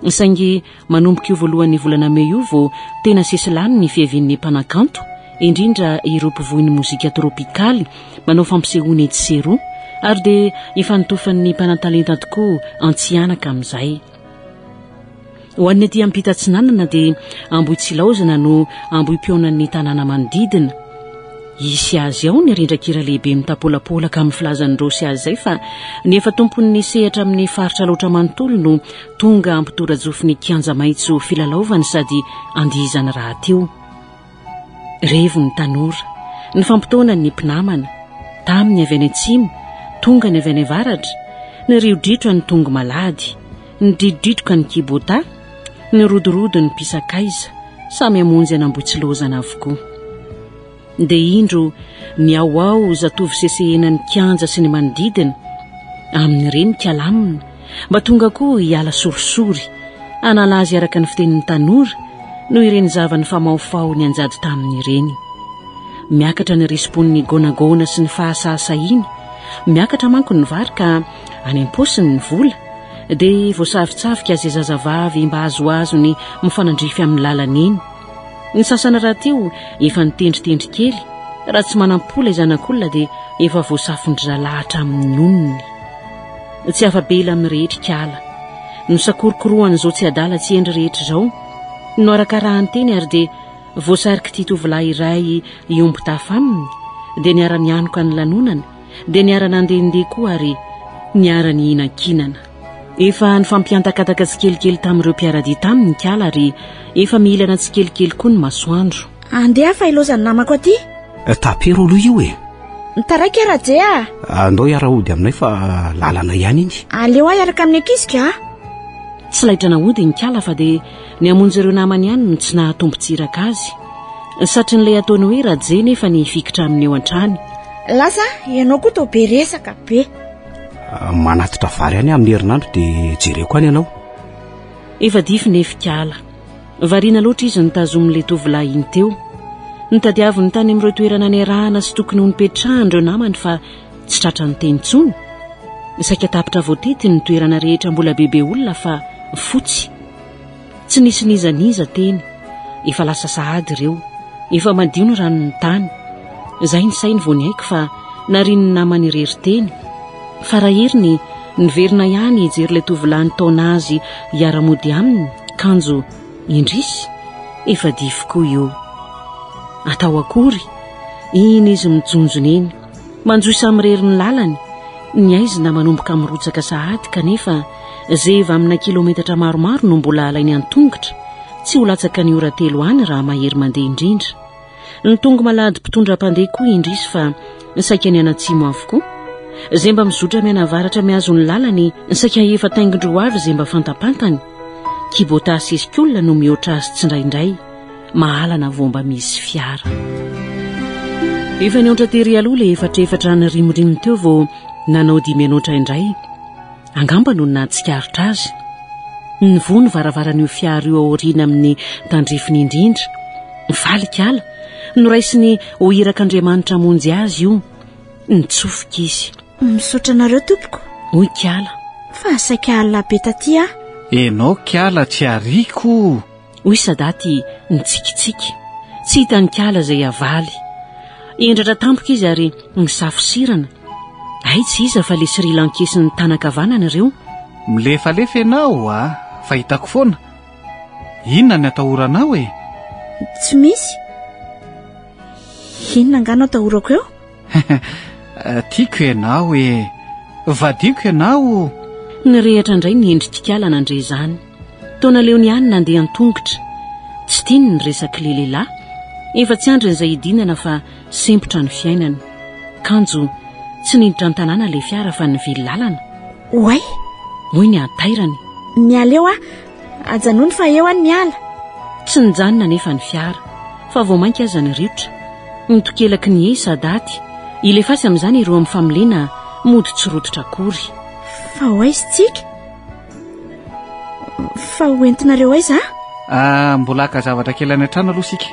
Speaker 3: Saingy manomboka io voalohan'ny volana May io vao tena sesilany ny fiavian'ny mpanakanto, indrindra ireo mpivohy ny mozika tropikaly manao fampisehoana etsy sy eroa, ary dia ifantofan'ny mpanantalenta tokoa antsianaka amin'izay. Ho an'ny aty ampita-tsinanana dia ambohitsilaozana no ambohim-pionan'ny tanàna manodidina. Isy azy ao ny rindrakira lehibe mitapolapolaka amin'ny filazan'ny rosy azy izay fa ny efa tompon'ny sehatra amin'ny faritra loatra manontolo no tonga ampitora-jofin'ny kianja maitso filalaovany sady andihizany raha teo. Revo ny tanora, ny fampitoana ny mpinamana, tamin'ny avy any atsimo, tonga ny avy any avaratra, ny riodritra ny tonga malady, ny dridridroka ny kibota, ny rodorodo ny pisakaiza, samy amonjy anamboitsilozana avokoa. Dia indro ny ao zatovy sesehena ny kianja sy ny manodidina, amin'ny reny kalamina, mba tonga koa hiala sorisory, anala azy araka ny fitenin'ny tanora, no ireny zavany famahofao ny anjady tamin'ny ireny. Miakatra ny rispon'ny gonagona sy ny fahasasainy, miakatra manko ny vary ka any am-posiny ny vola, dia voasavitsavika azy zazavavy mba azoazo ny mifanandrify amin'ny lalana iny. Ny sasana raha teo efa nitendritendry kely, raha tsy manampola izanak'olona dia efa voasafindry zalahatra amin'ny onony. Tsy afabela amin'ny rehetra kala, no sakorokoroany izao tsy adala tsy endry rehetra izao, no arakarahany teny ary dia voasariky ity tovolahy iray iombon-tafa aminy, dia niara nianoka ny lanonana, dia niara nandehandeha koa ary niara ny hinan-kinana. Efa ny fampiantakataka tsikelikely tamin'ireo mpiaradia taminy kala ary efa miilana tsikelikely koa ny masoandro.
Speaker 4: Andeha fa ilozany namako aty?
Speaker 1: Tapero aloha io e.
Speaker 4: Mitaraika raje
Speaker 1: andao iara-ody aminay fa lalana ihany iny.
Speaker 4: Aleo ahy araka amin'ny akizika
Speaker 3: Tsy laitrana ody ny kala fa dia ny amonjy ireo namany ihany no tsy nahatombotsiraka azy. Satria n'ilay ataony hoe raje nefa ny fikitra amin'ny eo an-trany.
Speaker 4: Lasa ianao koa tao be resaka be.
Speaker 1: Manatitra vary any amin'ny herinandro dia jereko any ianao.
Speaker 3: Efa dify nefa kala. Variana loatra izy nitazomin'ilay tovolahy iny teo. Nitadiaviny tany amin'ireo toerana niarahana sy tokony ho nipetrahany ireo namany fa tsy tratra ny teny intsony. Saika tapitra voatety ny toerana rehetra mbola bebe olona fa fotsy. Tsy nisy nizaniza teny. Efa lasa sahady ireo. Efa madio ny rano ny tany. Izay ny sainy vao niaiko fa nariany namany irery teny. farahiriny niverina ihany ijery ilay tovolahy taona azy hiara-mody aminy kanjo indrisy efa difikoa io. Atao akory iny izy mijonjona eny manjosa mireriny lalany ny aizina manomboka mirotsaka sahady kanefa zeva amina kilometatra maromaro no mbola alainy an-tongotra tsy ho latsaka ny ora 3 any raha mahery mandeha indrindra. Ny tongo malady mpitondra mpandeha koa indrisy fa saika ny anatsimo avokoa zay mba mizotra mianavaratra miazo ny lalany saika efa taingindro avy zay mba fantapantany kibota sesikolona no mihoatra azy tsindraindray mahalana vomba misy fiara. Efa niontra tery aloha le efatrefatra ny rimorimo teo vao nanao 5 mianoatra indray angamba no natsikaritra azy. Ny vony varavaran'io fiara io aoriana amin'ny tandrifiny indrindra valikala no raisiny ho irak'Andriamanitra monjy azy io nitsofika izy.
Speaker 4: Misaotra anareo tompoko.
Speaker 3: Hoy Kiala.
Speaker 4: Fa saika alina be taty a.
Speaker 10: Enao Kiala tsy ariko.
Speaker 3: Hoy Sadaty nitsikitsiky. Tsy hitany Kiala izay avaly. Endratra tampoka izy ary nisafosirana. Ay tsy iza fa le Sri Lankesy ny tanakavanana ireo.
Speaker 10: Milefalefa ianao a, fa hitako foana. Inona ny atahoranao e?
Speaker 4: Tsy misy. Inona ngano atahorako eo?
Speaker 10: Tiako ianao e, vadiko ianao.
Speaker 3: Nirehatra indray ny endrika Kiala nandre izany. Taona leony ihany nandeha an-tongotra. Tsy tiany ny resaka le lehilahy. Efa tsy andriny izay idinana fa sempotra ny fiainany. Kanjo tsy niditra ny tanàna le fiara fa nively lalana.
Speaker 4: Oay?
Speaker 3: Hoy ny atairany.
Speaker 4: Miala eo a, ajanony fa eo any miala.
Speaker 3: Tsy nijanona nefa ny fiara fa vao mainka aza ny riotra. Nitokelaky ny ei Sadaty ilefasy amin'izany ireo amin'ny familiana mody tsy rototra akory.
Speaker 4: Fa hoaizy tsika? Fa hoentinareo aiza?
Speaker 10: Mbola ka zavatra kely any an-trano aloha sika.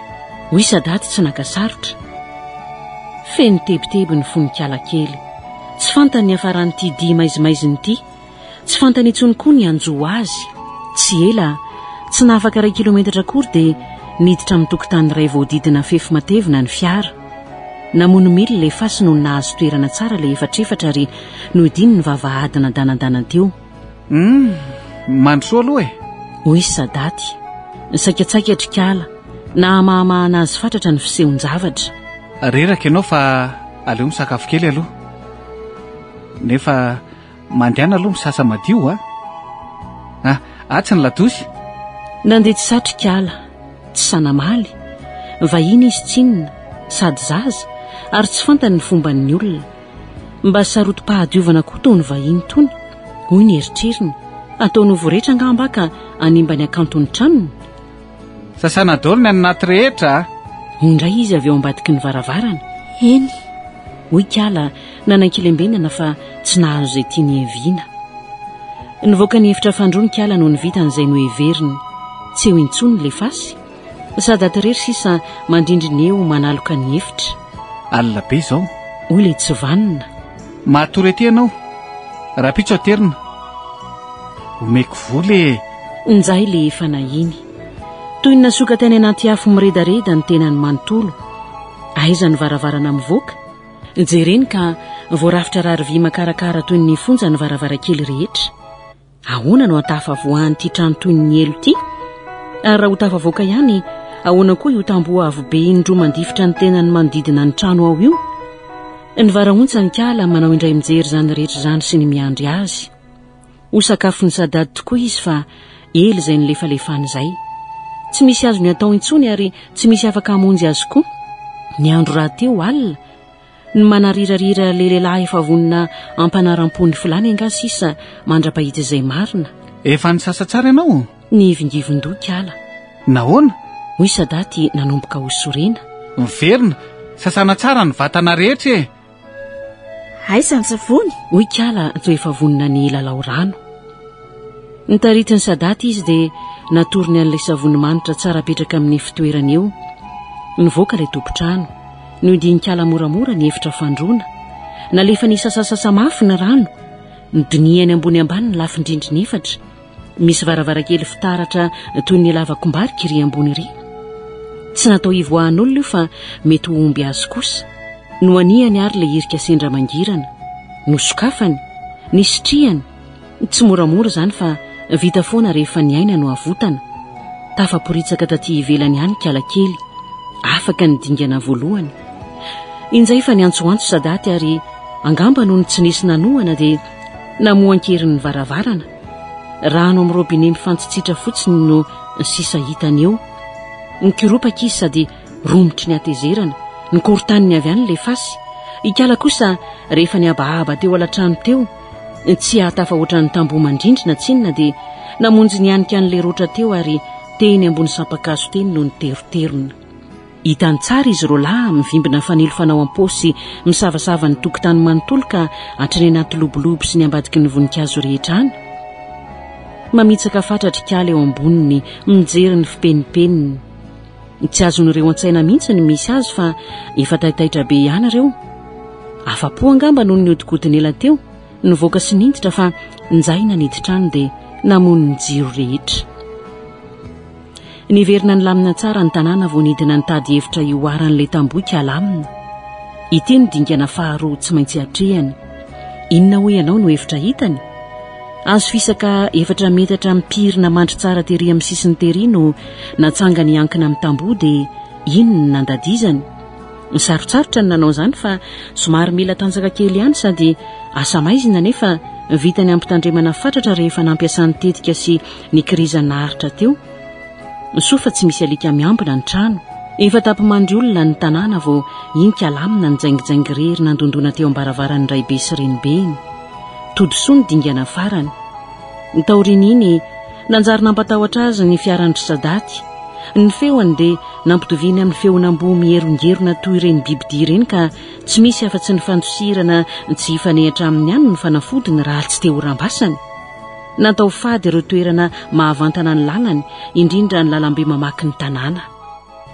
Speaker 3: Hoy Sadaty tsy nakasarotra. Feno tebiteby ny fony Kiala kely. Tsy fantany ny afaran'ity dia maizimaiziny ity. Tsy fantany intsony koa ny anjo azy. Tsy ela, tsy nafaka 2 kilometatra akory dia niditra amin'ny tokotany iray voadidina fefy matevina ny fiara. Namono mily le fasy no nahazo toerana tsara le efatrefatra ary no idiny ny vavahadina danadana teo.
Speaker 10: Mandrosoa aloha e.
Speaker 3: Hoy Sadaty. Saikatsaikatra Kiala na mahamahana azy fatratra ny fisehon-javatra.
Speaker 10: Reraka ianao fa aleo misakafo kely aloha. Nefa mandehana aloha misasa madio a. Atsy ny ladosy.
Speaker 3: Nandeha tsy satry Kiala, tsy sanamaly. Vahiny izy tsinona, sady zaza ary tsy fantany ny fomban'ny olona. Mba sarotom-pahadiovana koa tony vahiny tony. Hoy ny eritreriny. Ataony voretra angamba ka animba ny akantony tranony.
Speaker 10: Sasana daholo ny anaty rehetra.
Speaker 3: Indray izy avy eo ambadiky ny varavarana.
Speaker 4: Eny.
Speaker 3: Hoy Kiala nanankilembenana fa tsy nahazo izay tiany heviana. Nivoaka ny hevitra fandroany Kiala no nivitan'izay no heveriny. Tsy eo intsony le fasy. Sadaty rery sisa mandrindriny eo manaloka ny hevitra.
Speaker 10: Alina be izao.
Speaker 3: Hoy le tsy vanina.
Speaker 10: Matory ety ianao. Rapitso aterina. Omeko vola e.
Speaker 3: Nzay le efa nahiny. Toy ny nasoka tany anaty afo miredareda ny tenany manontolo. Aiza ny varavarana mivoaka. Jereny ka voarafitra rary-vy makarakara toy ny fonja ny varavarakely rehetra. Ahoana no atafa voan'ity trano toy ny elo ity? Ary raha ho tafavoaka ihany, ahoana koa io tamboho avo be indro mandifitra ny tenany manodidina ny trano ao io? Ny varaontsa ny Kiala manao indray mijery zany rehetra zany sy ny miandry azy. Ho sakafo ny Sadaty tokoa izy fa ely izay ny lefalefany izay. Tsy misy azo ny atao intsony ary tsy misy afaka hamonjy azy koa. Ny andro raha teo alina. Ny manarirarira le lehilahy efa vonina ampanaram-pony filany anga sisa mandra-pahita izay marina.
Speaker 10: Efa nisasa tsara ianao?
Speaker 3: Ny vingivin-doha Kiala.
Speaker 10: Nahoana?
Speaker 3: Hoy Sadaty nanomboka hosorena.
Speaker 10: Miverina, sasana tsara ny vatana rehetra e.
Speaker 4: Aiza ny savony?
Speaker 3: Hoy Kiala toa efa vonina ny lalao rano. Nitaritiny Sadaty izy dia natorony an'ilay savony manitra tsara petraka amin'ny fitoerany eo. Nivoaka ilay tompotrano. Nodiny Kiala moramora ny efitra fandrona. Nalefa ny sasasasa mafy ny rano. Nidoniany ambony ambany ny lafindrindriny efatra. Misy varavarakely fitaratra toy ny lavakombarika ry ambony ry. Tsy natao ivoahan'olona io fa mety ho omby azy kosa. No aniany ary le irika sendra mangirana. No sokafany ny sitriany tsy moramora izany fa vita foana rehefa ny aina no avotana. Tafaporitsaka taty ivelany ihany kialakely afaka ny dingana voalohany. Inzay fa ny antsoantso sadaty ary angamba noho ny tsy nisy nanoana dia namoan-keriny varavarana. Rano amin'ny robinet mifantsitsitra fotsiny no sisa hitany eo. Nikiropaka izy sady romotry ny atezerana, nikorontaniny avy any le fasy. Ikala kosa rehefa ny abahaba teo alatrano teo, tsy ahatafa ohatran'ny tamboho mandrindrina tsinona dia namonjy ny hanika an'le roatra teo ary teny ambony sampakazo teny no niteroterona. Hitany tsara izy roalahy mivimbina fanilo fanao am-paosy misavasava ny tokotany manontolo ka hatrany anaty lobolobo sy ny ambadiky ny voninkazo rehetra any. Mamitsaka fatratra kala eo amboniny mijery ny fipenipeniny. Tsy azon'ireo an-tsaina mihitsy ny misy azy fa efa taitaitra be ihany ireo. Afa-po angamba noho ny odikotiny ela teo nivoaka sy nintitra fa njaina niditra any dia namono ny jiro rehetra. Niverina ny lamina tsara ny tanàna vao nidina nitady hevitra ioaran'ilay tamboho alamina. Iteny dingana faharoa tsy maintsy hatrehany. Inona hoe ianao no hevitra hitany? Azo fisaka efatra metatra mipirina mandry tsara tery amin'ny sisiny tery no natsanga ny ankina amin'ny tamboho dia ino ny nandadizany. Sarotsarotra ny nanao izany fa somary mila tanjaka kely ihany sady asa maizina nefa vitany ampitandremana fatratra rehefa nampiasany tetika sy nikirizana aritra teo. Sofa tsy misy alika miambina ny trano. Efa tapimandry olona ny tanàna vao inka lamina ny jaingijaingirery nandondona teo ambaravarany R.D.B sy R.D.B. Todosoa ny dingana farany. Ny taoriny iny nanjary nampatahotra azy ny fiarandry sadaty. Ny feoany dia nampitoviany amin'ny feonam-boa mierongerona toy ireny bibidia ireny ka tsy misy afa-tsy ny fandosirana tsy hifanehatra aminy ihany ny fanafodiny raha tsy teo rambasany. Natao fady ireo toerana mahavantana ny lalany indrindra ny lalambe mamaky ny tanàna.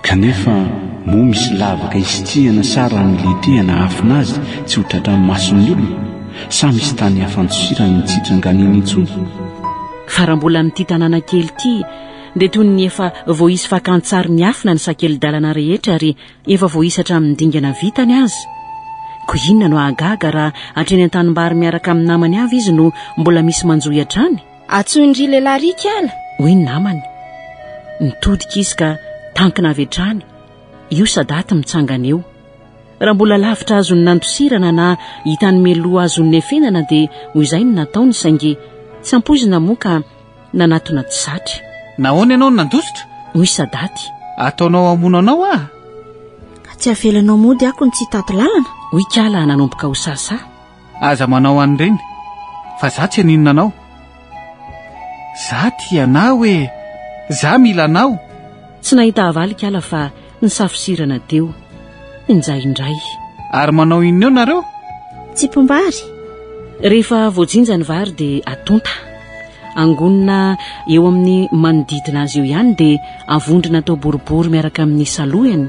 Speaker 2: Kanefa moa misy lavaka isitihana sara ny letehana afina azy tsy ho tratran'ny mason'ny olona sa misy tany hafandosirana ny tsitranganiny intsony.
Speaker 3: Fa raha mbola amin'ity tanàna kely ity dia toy ny efa voaisy fakantsary miafina ny sakely-dalana rehetra ary efa voaisatra amin'ny dingana vitany azy. Ko inona no ahagaga raha hatreny an-tanimbary miaraka amin'ny namany avy izy no mbola misy manjohy hatrany?
Speaker 4: Atsoindry lehilahy rika ala.
Speaker 3: Hoy ny namany. Nitodika izy ka tankina avy hatrany. Io sadaty mitsangana eo. Raha mbola lavitra azony nandosirana na hitany meloa azony efenana dia hoy izay ny nataony saingy tsy ampoizina moa ka nanatona tsy satry.
Speaker 10: Nahoana ianao nandositra?
Speaker 3: Hoy sadaty.
Speaker 10: Ataonao amonanao ah?
Speaker 4: Tsy avelanao mody ako ny tsy tato lalana.
Speaker 3: Hoy kala nanomboka ho sasa.
Speaker 10: Aza manao an'ireny fa za tsy haninona anao. Za tia anao hoe za mila anao.
Speaker 3: Tsy nahita avaly kala fa nisafosirana teo. Indraindray.
Speaker 10: Ary manao inona eo nareo?
Speaker 4: Tsy pombary.
Speaker 3: Rehefa voajinja ny vary dia atonta. Angonina eo amin'ny manodidina azy eo ihany dia avondrina atao boribory miaraka amin'ny salohany.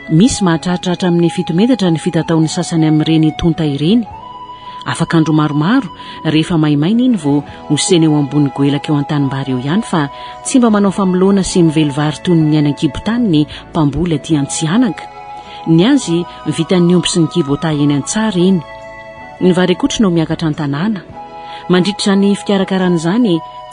Speaker 3: Misy mahatratratra amin'ny 7 metatra ny fitataon'ny sasany amin'ireny tonta ireny. Afakandro maromaro rehefa maimaina iny vao hosena eo ambony goelaka eo an-tanimbary eo ihany fa tsy mba manao familona sy mively vary toy ny anan-kibotany ny mpamboly aty Antsianaka. Ny azy vitan'ny omby sy ny kibota eny an-tsara eny. Ny vary kotra no miakatra an-tanàna. Mandritra ny fikarakarana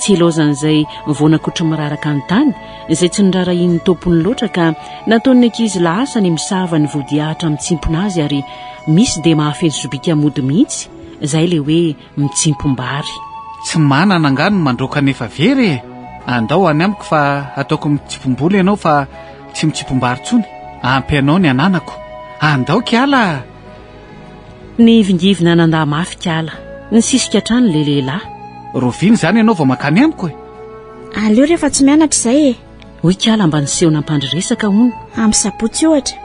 Speaker 3: tsy ilaozan'izay voanakotra miraraka ny tany izay tsy nirara iny tompony loatra ka nataon'ny ankizy lahasa ny misava ny vodiahatra mitsimpona azy ary misy dia mahafeno sobika mody mihitsy izay le hoe mitsimpom-bary.
Speaker 10: Tsy manana angano mandroaka nefa very. Andao any amiko fa ataoko mitsimpom-boly ianao fa tsy mitsimpom-bary tsony. Ampy anao ny ananako. Andao kiala.
Speaker 3: Ny vingivina nandaha mafy kala. Nisisika hatrany le lehilahy.
Speaker 10: Roviny zany ianao vao makany amiko e.
Speaker 4: Aleo rehefa tsy mianatra izay e.
Speaker 3: Hoy kala mba niseho nampandry resaka hono.
Speaker 4: Amin'ny sabotsy ohatra.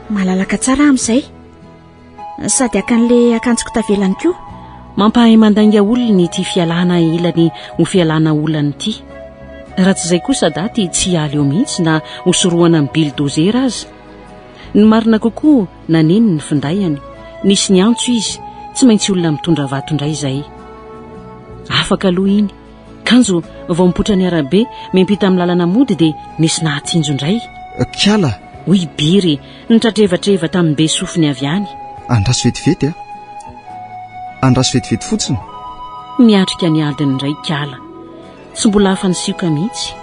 Speaker 4: Malalaka tsara amin'izay. Sady akan'le akanjoko tavelany koa.
Speaker 3: Mampahay mandainga olona ity fialana ilany ho fialana olana ity. Raha tsy izay kosa daty tsy haly eo mihitsy na hosoroana amin'ny bildozer azy. Ny marina kokoa naneny ny findaihany. Nisy ny antso izy. Tsy maintsy olona mitondra vato indray izay. Afaka aloha iny. Kanjo vao mipotra ny R.D.B miampita amin'ny lalana mody dia nisy nahatsinjo indray.
Speaker 9: Kiala.
Speaker 3: Hoy biry nitratrevatra tamin'ny be sofiny avy any.
Speaker 9: Andraso vetivety a. andraso vetivety fotsiny.
Speaker 3: Miatrika ny adiny indray Kiala, tsy mbola hafa nisioka mihitsy.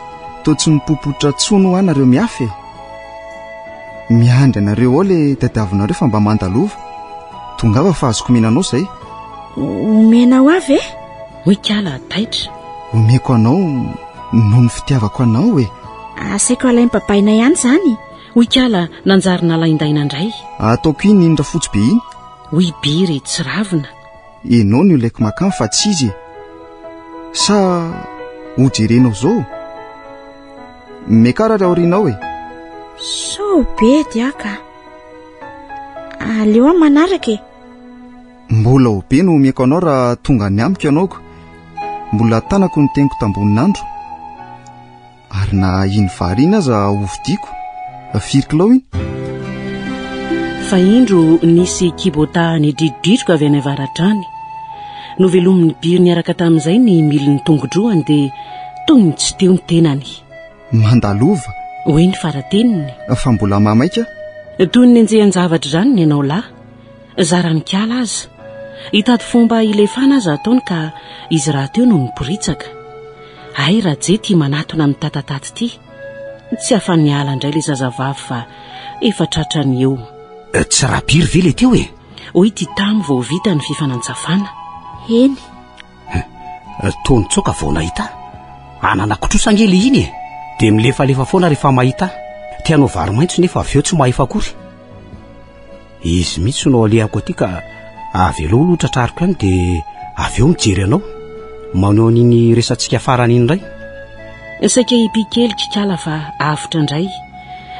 Speaker 9: Toa tsy mipopotra tsono ho anareo miafy. Miandry anareo ao le tadiavinareo fa mba mandalova. Tongava fa azoko menanao zay.
Speaker 4: Omenao avy e?
Speaker 3: Hoy Kiala taitra.
Speaker 9: Omeko anao noho ny fitiavako anao e.
Speaker 4: Asaiko alainy babaina ihany zany.
Speaker 3: Hoy Kiala nanjary nalaindaina indray.
Speaker 9: Ataoko iny indra fotsy be iny.
Speaker 3: Hoy Biry tsy ravina.
Speaker 9: Enao ny olaiko makany fa tsy izy. Sa ho jerenao zao? Mekarary aorinao e.
Speaker 4: So be diaka. Aleo manaraka e.
Speaker 9: Mbola ho be no omeko anao raha tonga ny amiko ianaoko. Mbola tanako ny teniko tambonin'andro. Ary na iny varina aza hovidiako. 4 kilao iny.
Speaker 3: Fa indro nisy kibota ny dridridriko avy any avaratrany. Novelomin'ny Biry niaraka tamin'izay ny miliny tongodroany dia toy ny tsy teo ny tenany.
Speaker 9: Mandalova.
Speaker 3: Hoy ny farateniny.
Speaker 9: Fa mbola mamaika.
Speaker 3: Toy ny anjehan-javatra izany ny ianao lahy. Zarany Kiala aza. Hitady fomba ilefana aza ataony ka izy raha teo no niboritsaka. Ay raha jety manatona amin'ny tatataty ity. Tsy hafan'ny ala indray le zazavavy fa efa tratrany eo.
Speaker 1: Tsy raha Biry ve le teo e?
Speaker 3: Hoy ty tamy vao vita ny fifanantsafana.
Speaker 4: Eny.
Speaker 1: Tony tsoka vao nahita. Ananakotosangely iny e. Dia milefalefa foana rehefa mahita. Tianao vary maitso nefa avy eo tsy mahefa akory. Izy mihitsy no alehako aty ka avy aloha aloha tratrariko any dia avy eo mijery anao. Manao an'iny resantsika farany iny indray.
Speaker 3: Saika hipikeliky Kiala fa avitra indray.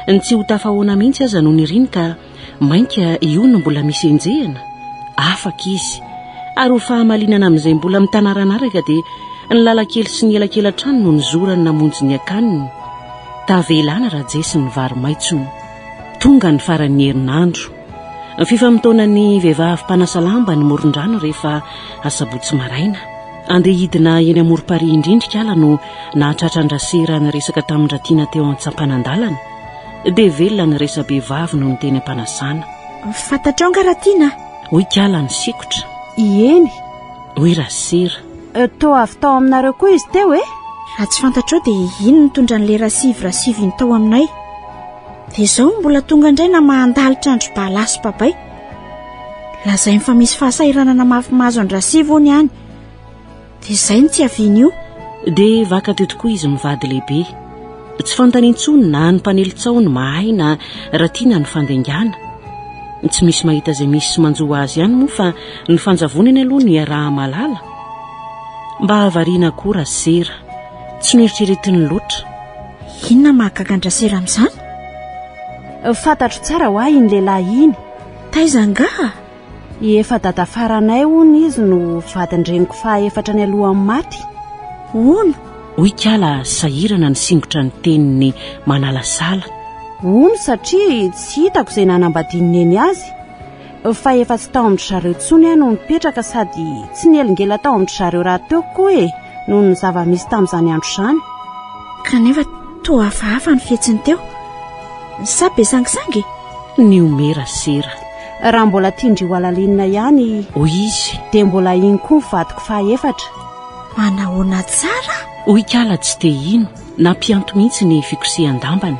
Speaker 3: Ny tsy ho tafahoana mihitsy aza noho ny riny ka mainka io no mbola misy enjehana. Afaka izy. Ary ho fahamalinana amin'izay mbola mitanaranaraka dia ny lalakely sy ny elakelan-trano no nizorany namonjy ny akaniny. Tavelana raha jesy ny vary maitsony. Tonga ny faran'ny herinandro. Fifamotoanan'ny vehivavy mpanasa lamba ny moron-drano rehefa asabotsy maraina. Andeha hidina eny amorom-pary indrindra Kiala no nahatratrandrasera ny resaka tamin'ny ratiana teo an-tsampanandalana. Dia velona ny resa-behivavy no ny teny am-panasana.
Speaker 4: Fantatrao angaratiana?
Speaker 3: Hoy Kiala ny sikotra.
Speaker 6: Ieny.
Speaker 3: Hoy rasera.
Speaker 6: Tao avy tao aminareo koa izy teo e?
Speaker 4: Raha tsy fantatrao dia ino nitondra n'le rasivy ny tao aminay. Dia izao mbola tonga indray na mandalitra andro balasy babay. Lazay fa misy fahasairanana mafimazo any rasivy ony any. Dia izay ny tsy aviany io.
Speaker 3: Dia vaka teo tokoa izy mivady lehibe. Tsy fantanintsony na ny mpanelitsao ny mahay na raha tiana ny fandaingana. Tsy misy mahita izay misy sy manjoa azy ihany moa fa ny fanjavonany aloha ny raha malala. Mba havariana koa rasera. Tsy noeritreretiny loatra.
Speaker 4: Inona mahagaga an-drasera amin'izany?
Speaker 6: Fantatro tsara ho ahy iny lehilahy iny.
Speaker 4: Taiza nga?
Speaker 6: Efa dada faranay hono izy no vadin-dreniko faha-efatra ny alohan'ny maty.
Speaker 4: Ono?
Speaker 3: Hoy Kiala sahirana ny singotra ny teniny manala sala.
Speaker 6: Ono satria tsy hitako izay nanambadininy eny azy. Fa efa tsy tao amin'ny zareo tsony ahy no mipetraka sady tsy nielingela tao amin'ny zareo raha teo koa e noho ny zava-misy tamin'izany andro izany.
Speaker 4: Kanefa toa hafahafa ny fihetsiny teo. Sa be sangisangy?
Speaker 3: Ny omera sera.
Speaker 6: Raha mbola tindry ho alalinina ihany.
Speaker 3: Hoy izy.
Speaker 6: Dia mbola iny koa vadiko faha-efatra.
Speaker 4: Manahoana tsara?
Speaker 3: Hoy Kiala tsy te ino. Nampianto mihitsy ny fikoseham-dambana.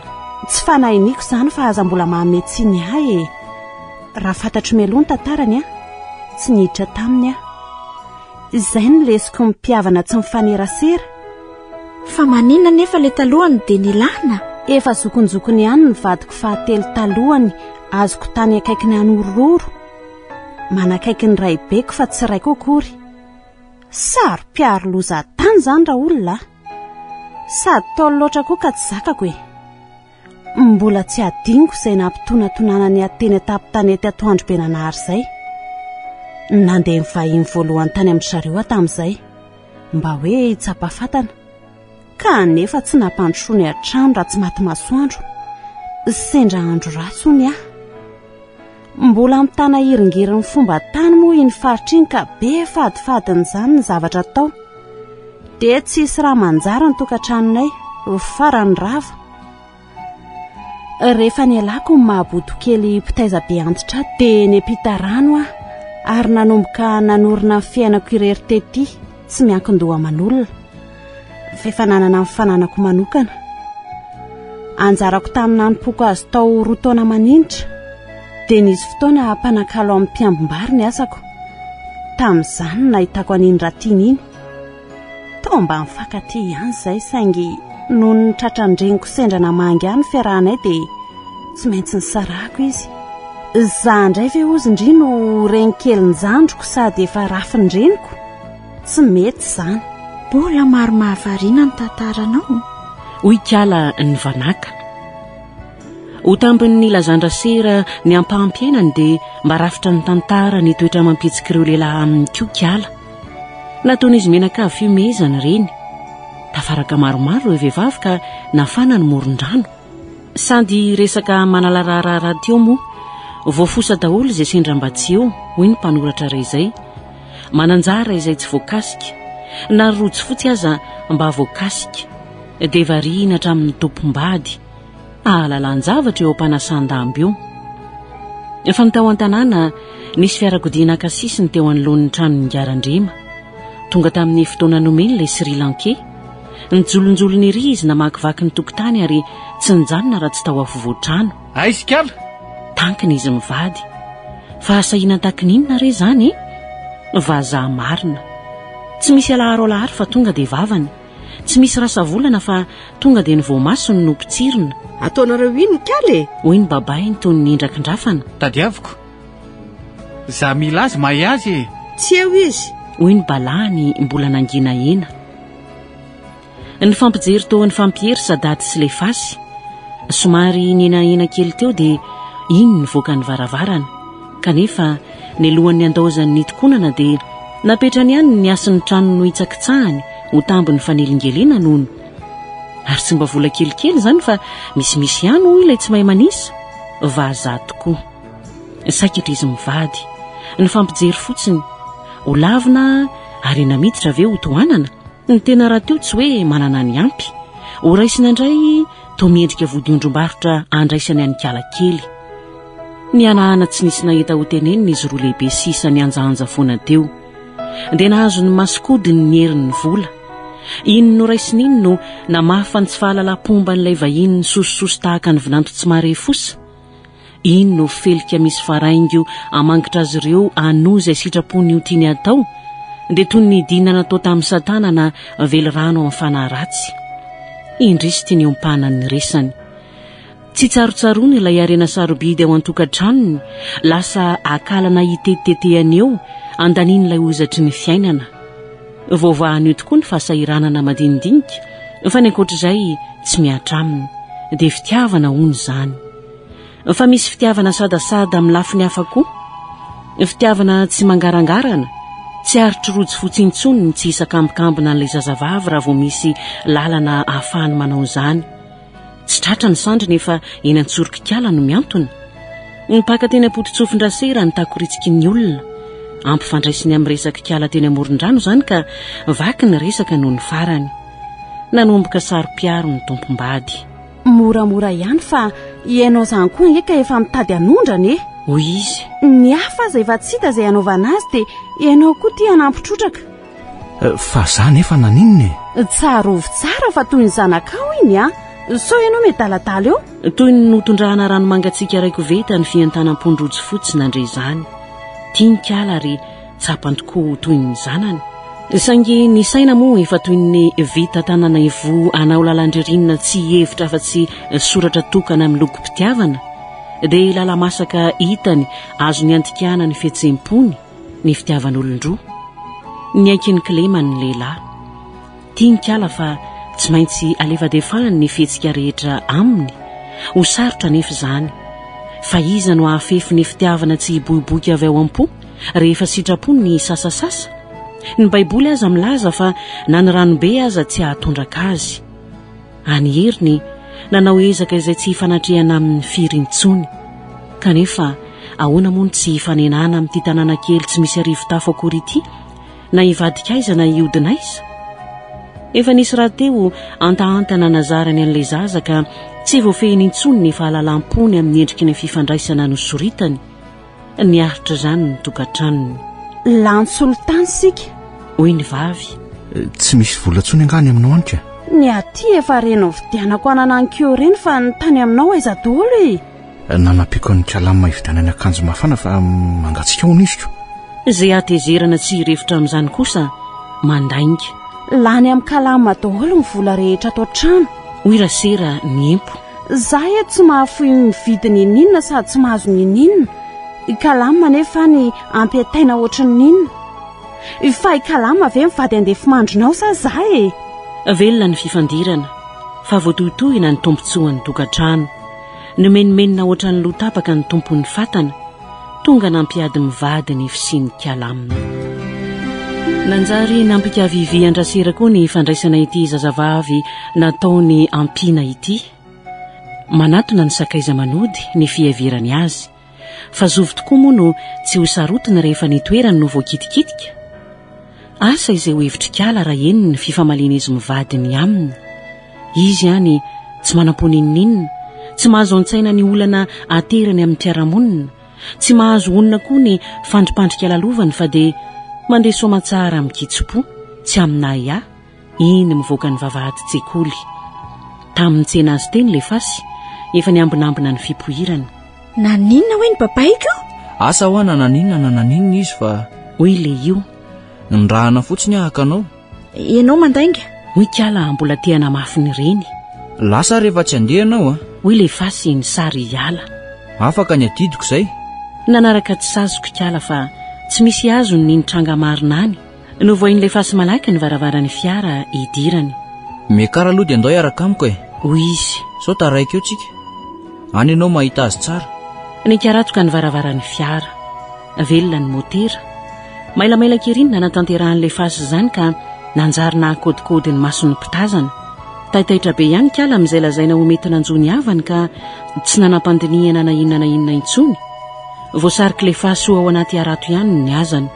Speaker 6: Tsy fanahiniko izany fa aza mbola mahametsiny ahy e. Raha fantatro meloa ny tantarany tsy niditra taminy izay no lesiko mpiavana tsy mifanerasera.
Speaker 4: Fa manina nefa le talohany dia nilana.
Speaker 6: Efa zokonjokony ihany ny vadiko fahatelo talohany azoko tany akaikiny anorororo. Manakaiky ny raibeko fa tsy raiko akory. Sary piaro loza tany izany raha olona. Sady taolo loatra koa ka tsy zakako e. Mbola tsy adingo izay nampitonatonana ny ateny tapin-tanety atoandro be nanahary izay. Nandeha mivahiny voalohany tany amin'ny zareo tamin'izay mba hoe hitsapafatana. Ka nefa tsy nampandrosoany an-trano raha tsy maty masoandro. Sendra andro ratsy hony aho. Mbola mitana hiringirin'ny fomba tany moa iny faritra iny ka be fadifadin'izany ny zavatra atao. Dia tsisy raha manjara ny tokantranonay farany rava. Rehefa ny alako ny mahaboto kely mpitaiza be antitra dia ny ampita rano ary nanomboka nanorina ny fiainako irery tety tsy miankin-doha aman'olona fefananana amin'ny fananako manokana. Anjarako tamina nipoko azy tao 2 taona maninitra dia nisy fotoana mpanakalo amin'ny mpiambombary ny asako. Tamin'izany nahitako an'iny ratiana iny. Tao mba mifankaty ihany izay saingy noho ny tratrandreniko sendrana mangy any fiarahanay dia tsy maintsy nisarahako izy. Izaho indray ve ozy-ndry no renikely njandroko sady efa rafin-dreniko? Tsy mety izany.
Speaker 4: Mbola maro mahavariana ny tantaranao.
Speaker 3: Hoy Kiala ny vanaka. Ho tambin'ny lazandrasera ny ampaham-piainany dia mba rafitra ny tantara ny toetra mampitsika ireo lehilahy aminy koa Kiala. Nataon'izy menakavy fiomezana ireny. Tafaraka maromaro ireo vehivavy ka nafana ny moron-drano. Sady resaka manalararara teo moa, voafosa daholo izay sendram-batsy eo, hoy ny mpanoratra iray izay. Mananjara izay tsy voakasika, na rojo fotsy aza mba voakasika, dia variana hatramin'ny tompom-bady. Ahalalan-javatra eo am-panasan-damby eo. Efa ny tao an-tanàna nisy fiarakodia nakasisiny teo anoloan'ny tranon'ny Ngarandrema. Tonga tamin'ny fotoana nomeny ilay Sri Lankais. Nijolonjolony ery izy namakivaky ny tokotany ary tsy nijanona raha tsy tao afovoan-trano.
Speaker 10: Aizy Kiala!
Speaker 3: Tankina izy mivady. Fa sahiana takininona re zany? Vazaha marina. Tsy misy alaharolahary fa tonga dia vavany. Tsy misy rasa-volana fa tonga dia ny voamasony no pitsirina.
Speaker 7: Ataonareo ino Kiala e?
Speaker 3: Hoy ny babainy toy ny indrakindrafana.
Speaker 10: Tadiaviko. Zaho mila azy mahay azy e.
Speaker 7: Tsy eo izy.
Speaker 3: Hoy ny balahany mbola nangina ena. Ny fampijery teo ny fampiery sadaty sy lefasy. Somary nena kely teo dia iny ny voaka ny varavarana. Kanefa ny lohan'ny andaozan'ny nitokonana dia napetrany ihany ny asin'ny trano no hitsakitsahany ho tambiny fanelingelena nono. Ary tsy mba vola kelikely izany fa misimisy ihany hoy ilay tsy mahay manisa. Vazaha tokoa. Saikitra izy mivady. Ny fampijery fotsiny. Ho lavina ary namiditra aveo ho tohanana. Ny tena raha teo tsy hoe manana ny ampy. Ho raisina indray toa miendrika vodiondrom-barotra andraisany any Kiala kely. Ny anahana tsy nisy nahita ho teneniny izy roa lehibe sisa ny anjahanja foana teo. Dia nahazo ny masokody ny herin'ny vola. Iny no raisiny iny no namafa ny tsy fahalalam-pomba n'ilay vahiny ny sosososo tahaka ny vinanto tsy mare fosa. Iny no felika misy faraingo amangitra azy ireo anoa izay sitrapony io tiany atao. Dia toy ny dina natao tamin'ny satana na vely rano amin'ny fanahy ratsy. Indrisy tiany ompana ny resany. Tsy tsarotsaroany ilay arena sarobidy ao an-tokantranony, lasa akalana hitetetehany eo andaniany ilay ozatry ny fiainana. Vaovahany io tokoa ny fahasahiranana madinidinika, fa ny ankoatr'izay tsy miatra aminy, dia fitiavana hono izany. Fa misy fitiavana sadasada amin'ny lafiny hafa koa. Fitiavana tsy mangarangarana, tsy aritry rojo fotsiny intsony tsy isakambokambona n'ilay zazavavy raha vao misy lalana ahafahany manao izany. Tsy tratra ny sandriny efa eny Antsorika Kiala no miantona. Ny mpaka teny ampoti-tsofin-drasera ny takoritsiki ny olona. Ampifandraisiny amin'ny resaka Kiala teny amoron-drano izany ka vaky ny resaka noho ny farany. Nanomboka saro-piaro ny tompom-bady.
Speaker 6: Moramora ihany fa ianao izany koa eka efa mitady hanondrana e.
Speaker 3: Hoy izy.
Speaker 6: Ny hafa aza efa tsy hita izay anaovana azy dia ianao koa tia nampitrotraka.
Speaker 5: Fa za nefa naninona e?
Speaker 6: Tsarovy tsara fa toy ny zanakao iny a. So ianao medaladala eo?
Speaker 3: Toy ny notondrahana rano mangatsiaka ray koveta ny fiantanam-pondrojo fotsy nandre izany. Tiany Kiala ary tsapany tokoa toy ny zanany. Saingy ny saina moa efa toy ny vita tanana ivo anao lalandririnina tsy hevitra afa-tsy soratra tokana amin'ny loko-pitiavana. Dia lala masaka hitany azo ny antikana ny fihetsemmpony ny fitiavan'olon-droa. Ny aiky ny kilemany ny lehilahy. Tiany Kiala fa tsy maintsy aleva-defahany ny fihetsika rehetra aminy. Ho sarotra nefa izany. Fa iza no ahafefy ny fitiavana tsy hiboiboiky avy ao am-po rehefa sitrapony ny sasasasa. Ny baiboly aza milaza fa na ny ranobe aza tsy ahatondraka azy. Any heriny nanao ezaka izay tsy hifanatrehana amin'ny firy intsony. Kanefa ahoana moa tsy hifanenana amin'ity tanàna kely tsy misy arivo tafo akory ity, na hivadika aiza na hiodina aiza. Efa nisy raha teo antahantana nazarany an'ilay zaza ka tsy voafehiny intsony ny fahalalam-pony amin'ny endriky ny fifandraisana nosoritany. niaritra izany ny tokantranony.
Speaker 6: Lantsolotany sika
Speaker 3: hoy ny vavy.
Speaker 8: Tsy misy volantsony angany aminao anitra.
Speaker 6: Ny aty efa reno vidianako ananankeo reny fa ny tany aminao aiza daholo e.
Speaker 8: Nanampiako ny kalama ividianany akanjo mafana fa mangatsika ho nisiko.
Speaker 3: Izay atezerana tsy revitra amin'izany kosa mandainga.
Speaker 6: Lany amin'ny kalama daholo ny vola rehetra ato trano.
Speaker 3: Hoy rasera ny empo.
Speaker 6: Zah eto tsy mahafoy mividy ny ninona sady tsy mahazo ny ninona. Kalama nefa ny ampiataina ohatry ny ninona. Fa kalama ve mivady andefa mandronao sa zah e.
Speaker 3: Velona ny fifandirana fa voatohitohina ny tompontsoan'ny tokantrano. Nomenimenina ohatra ny lotapaka ny tompon'ny fatana tonga nampiady mivady ny fisiany kalamina. Nanjary nampikavivy andrasera koa ny fandraisana ity zazavavy nataony ampiana ity. Manatona ny sakaiza manody ny fiavirany azy fa zovy tokoa moa no tsy ho sarotiny rehefa ny toerany no voakitikitika. Asa izay ho hevitrikala raha eny ny fifamalina izy mivadiny aminy. Izy ihany tsy manam-poninninna, tsy mahazo an-tsaina ny olana aterany amin'ny mpiaramonina, tsy mahazo onina koa ny fandripandrika lalovany fa dia mandeha soamatsara amin'ny kitsopo, tsy aminay ahy, iny mivoaka ny vavahady tsekoly. Tamin'ny tsena azy teny le fasy, efa niambinambina ny fipohirana.
Speaker 4: Naninona hoe ny babaiko?
Speaker 11: Asa ho ana naninona izy fa...
Speaker 3: Hoy le io.
Speaker 11: Nyrahana fotsiny ahaka anao.
Speaker 4: Ianao mandainga?
Speaker 3: Hoy Kiala mbola teana mafiny reny.
Speaker 11: Lasa rehefa tsy andeha anao a?
Speaker 3: Hoy le fasy ny sary hiala.
Speaker 11: Afaka ny adidiko izay.
Speaker 3: Nanaraka tsy sazoko Kiala fa tsy misy azo ny nitranga marina any. Novoain'le fasy malaky ny varavarany fiara idirany.
Speaker 11: Mekara aloha dia andao hiaraka amiko e.
Speaker 3: Hoy izy.
Speaker 11: Sao taraika eo tsika. Any ianao mahita azy tsara.
Speaker 3: Nikaratoka ny varavarany fiara. Velona ny motera. Mailamaila keriny nanatanterahan'le fasy izany ka nanjary nahakodikody ny mason'ny mpitazana. Taitaitra be ihany Kiala amin'izay lazaina ho mety nanjony avany ka tsy nanam-pandinihana na inona intsony. Voasariky le fasy ho ao anaty arato ihany ny azany.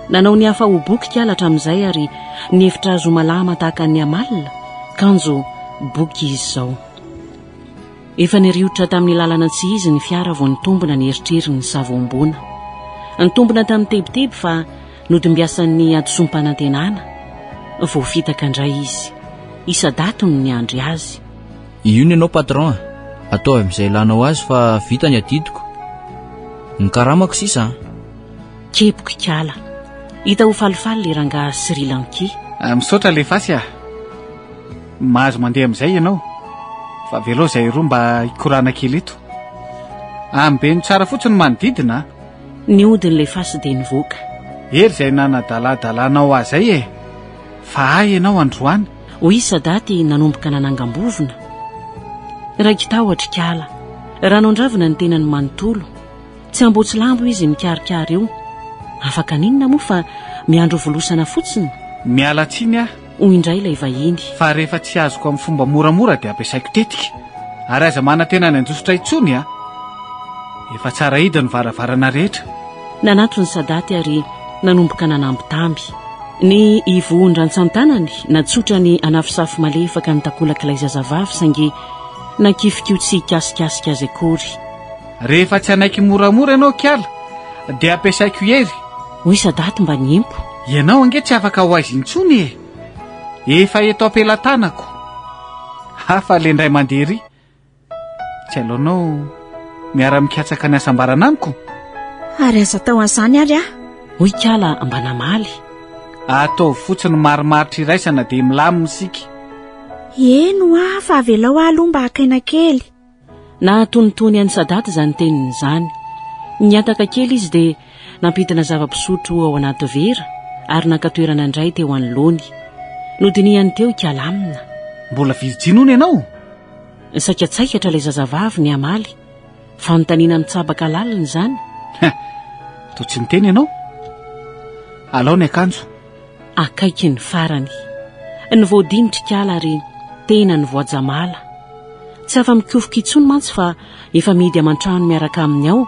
Speaker 3: Nanao ny hafa ho boky Kiala hatramin'izay ary ny hevitra azo malama tahaka ny amalina kanjo boky izy izao. Efa niriotra tamin'ny lalana tsy izy ny fiara vao nitombona ny eritreriny ny savoambona. Nitombona tamin'ny tebiteby fa nodimbiasan'ny adosompanantenana. Vao fitaka indray izy. Isa-datony ny andry azy.
Speaker 11: Io ny ianao patron, atao amin'izay lanao azy fa vita ny adidiko. Ny karamako sisa.
Speaker 3: Kepoko Kiala. Hita ho falifaly le rangaha Sri Lanki.
Speaker 10: Misaotra le fasy a. Mahazo mandeha amin'izay ianao. Fa velao izay roa mba hikorana kely eto. Ambeny tsara fotsiny manodidina.
Speaker 3: Ny odin'le fasy dia nivoaka.
Speaker 10: Ery izay nanadaladalaanao azay e. Fa ay ianao androany.
Speaker 3: Hoy Sadaty nanomboka nanangam-bovona. Raiki-tahotra Kiala. Raha nondravina ny tenany manontolo. Tsy ambotsy lambo izy mikarikary eo. Afaka ninona moa fa miandro volosana fotsiny.
Speaker 10: Miala tsiny aho.
Speaker 3: Hoy indray ilay vahiny.
Speaker 10: Fa rehefa tsy azoko amin'ny fomba moramora dia ampiasaiko tetika. Ary aza mana-tena ny anjosotra itsony a. Efa tsara hida ny varavarana rehetra.
Speaker 3: Nanatony Sadaty ary nanomboka nanambitamby. Ny ivohondran-tsantanany natsotra ny anafisafy malefaka ny takolak'ilay zazavavy saingy nakifikio tsy kasikasika azy akory.
Speaker 10: Rehefa tsy anaiky moramora ianao Kiala dia ampiasaiko ery.
Speaker 3: Hoy Sadaty mba niempo.
Speaker 10: Ianao ange tsy afaka ho aizy intsony e. Efa eto ampelantanako. Hafa le ndray mandery. Tsy alohanao miara-mikatsaka ny asambarana amiko.
Speaker 4: Ary aza tao an'izany ary ah.
Speaker 3: Hoy Kiala mba namaly.
Speaker 10: Atao fotsiny marimaritra iraisana dia milamina isika.
Speaker 4: Eno ah, fa avelao aloha mba hakaina kely.
Speaker 3: Nahatonitony an'i Sadaty izany teniny izany. Niataka kely izy dia nampidina zava-pisotro ao anaty vera ary nakatoerana indray teo anoloany. Nodinihany teo Kiala amina.
Speaker 10: Mbola virjinoany ianao?
Speaker 3: Saikatsaikatra ilay zazavavy ny amaly. Fanontaniana mitsabaka lalina izany.
Speaker 10: Toa tsy miteny ianao? Alao ny akanjo.
Speaker 3: Akaiky ny farany. Ny voadinitra Kiala ary tena ny voajamala. Tsy afa mikofoka itsony mantsy fa efa midy aman-trano miaraka aminy ao.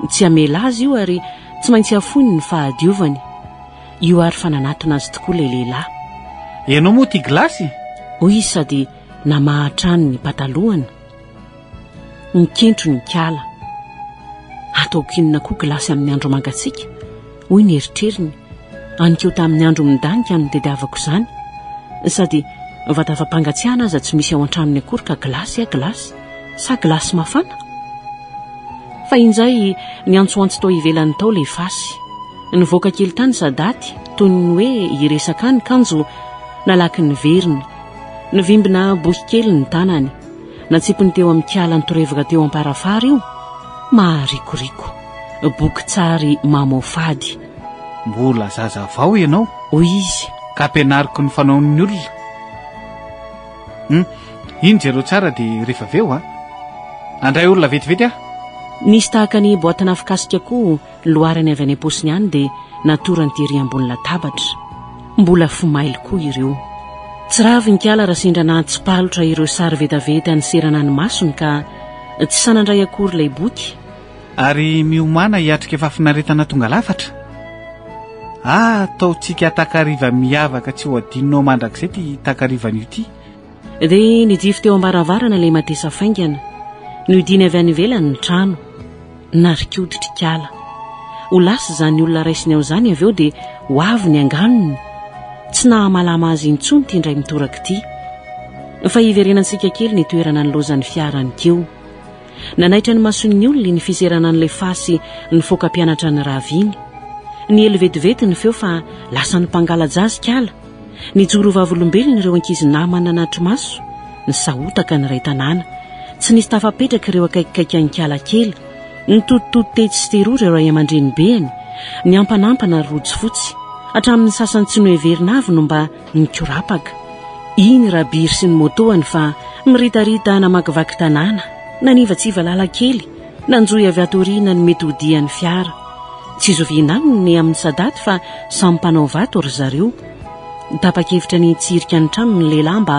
Speaker 3: Tsy amela azy io ary tsy maintsy afony ny fahadiovany. Io ary fananatona azy tokoa ilay lehilahy.
Speaker 10: Ianao moa tia glasy?
Speaker 3: Hoy izy sady namahatrano ny patalohany. Nikentro ny Kiala. ataoko inona koa glasy amin'ny andro mangatsiaka hoy ny eritreriny anikeo tamin'ny andro midanika no tediavako izany sady vatava-pangatsiahana aza tsy misy ao an-traminy akory ka glasy sa glasy mafana fa injay ny antsoantso tao ivelany tao le fasy nivoaka kely tany sadaty toy ny hoe iresaka ny kanjo nalaky ny verina nivimbina boky kely ny tanany natsipiny teo amin'ny kiala ny torevaka teo amparafara io maharikoriko boky tsary mamofady
Speaker 10: mbola zaza avao ianao
Speaker 3: hoy izy
Speaker 10: ka ampianariko ny fanaon'ny olona iny jereo tsara dia rehefa aveo andray olona vetivety
Speaker 3: nisy tahaka ny boaty nafikasika koa loarany avy any am-posiny any dia natorany tery ambony latabatra mbola fomaily koa ireo tsy ravy ny kiala raha sindrana tsy palotra ireo sary vetavety ny serana ny masony ka tsy sanandray akory ilay boky
Speaker 10: ary miomana hiatrika efa finaretana tonga lafatra ataontsika takariva miavaka tsy ho adinonao mandrakizay ty takarivana io ty
Speaker 3: dia nijify teo ambaravarana ilay matesa faingana nodiny avy any ivelany ny trano narikoditra kiala ho lasa izany olona raisiny ao izany avy eo dia ho avy ny anganony tsy nahamalama azy intsony ty indray mitoraka ity fa hiverenantsika kely ny toerana ny lozan'ny fiarany keo nanaitra ny mason'ny olona ny fizerana n'ilay fasy ny foka mpianatra ny raviny ny elo vetivety ny feo fa lasa ny mpangalajazy kiala ny joro vavolombelona ireo ankizy namana natromaso ny sahotaka ny ray tanàna tsy nisy tafapetraka ireo akaikikaiky any kiala kely ny tototody tetsy sy teroa ireo ray aman-dreny beany ny ampanampana ny rojo fotsy hatramin'ny sasany tsy noheverina avy no mba nikorapaka iny rabiry sy ny motoany fa miritarita namakivaky tanàna nanivatsiva lala kely nanjoy avy atoriana ny mety hodian'ny fiara tsy zoviana aminy amin'ny sadaty fa samy mpanao vato ry zareo tapa-kevitra ny tsirika ny trano ny lehilahy mba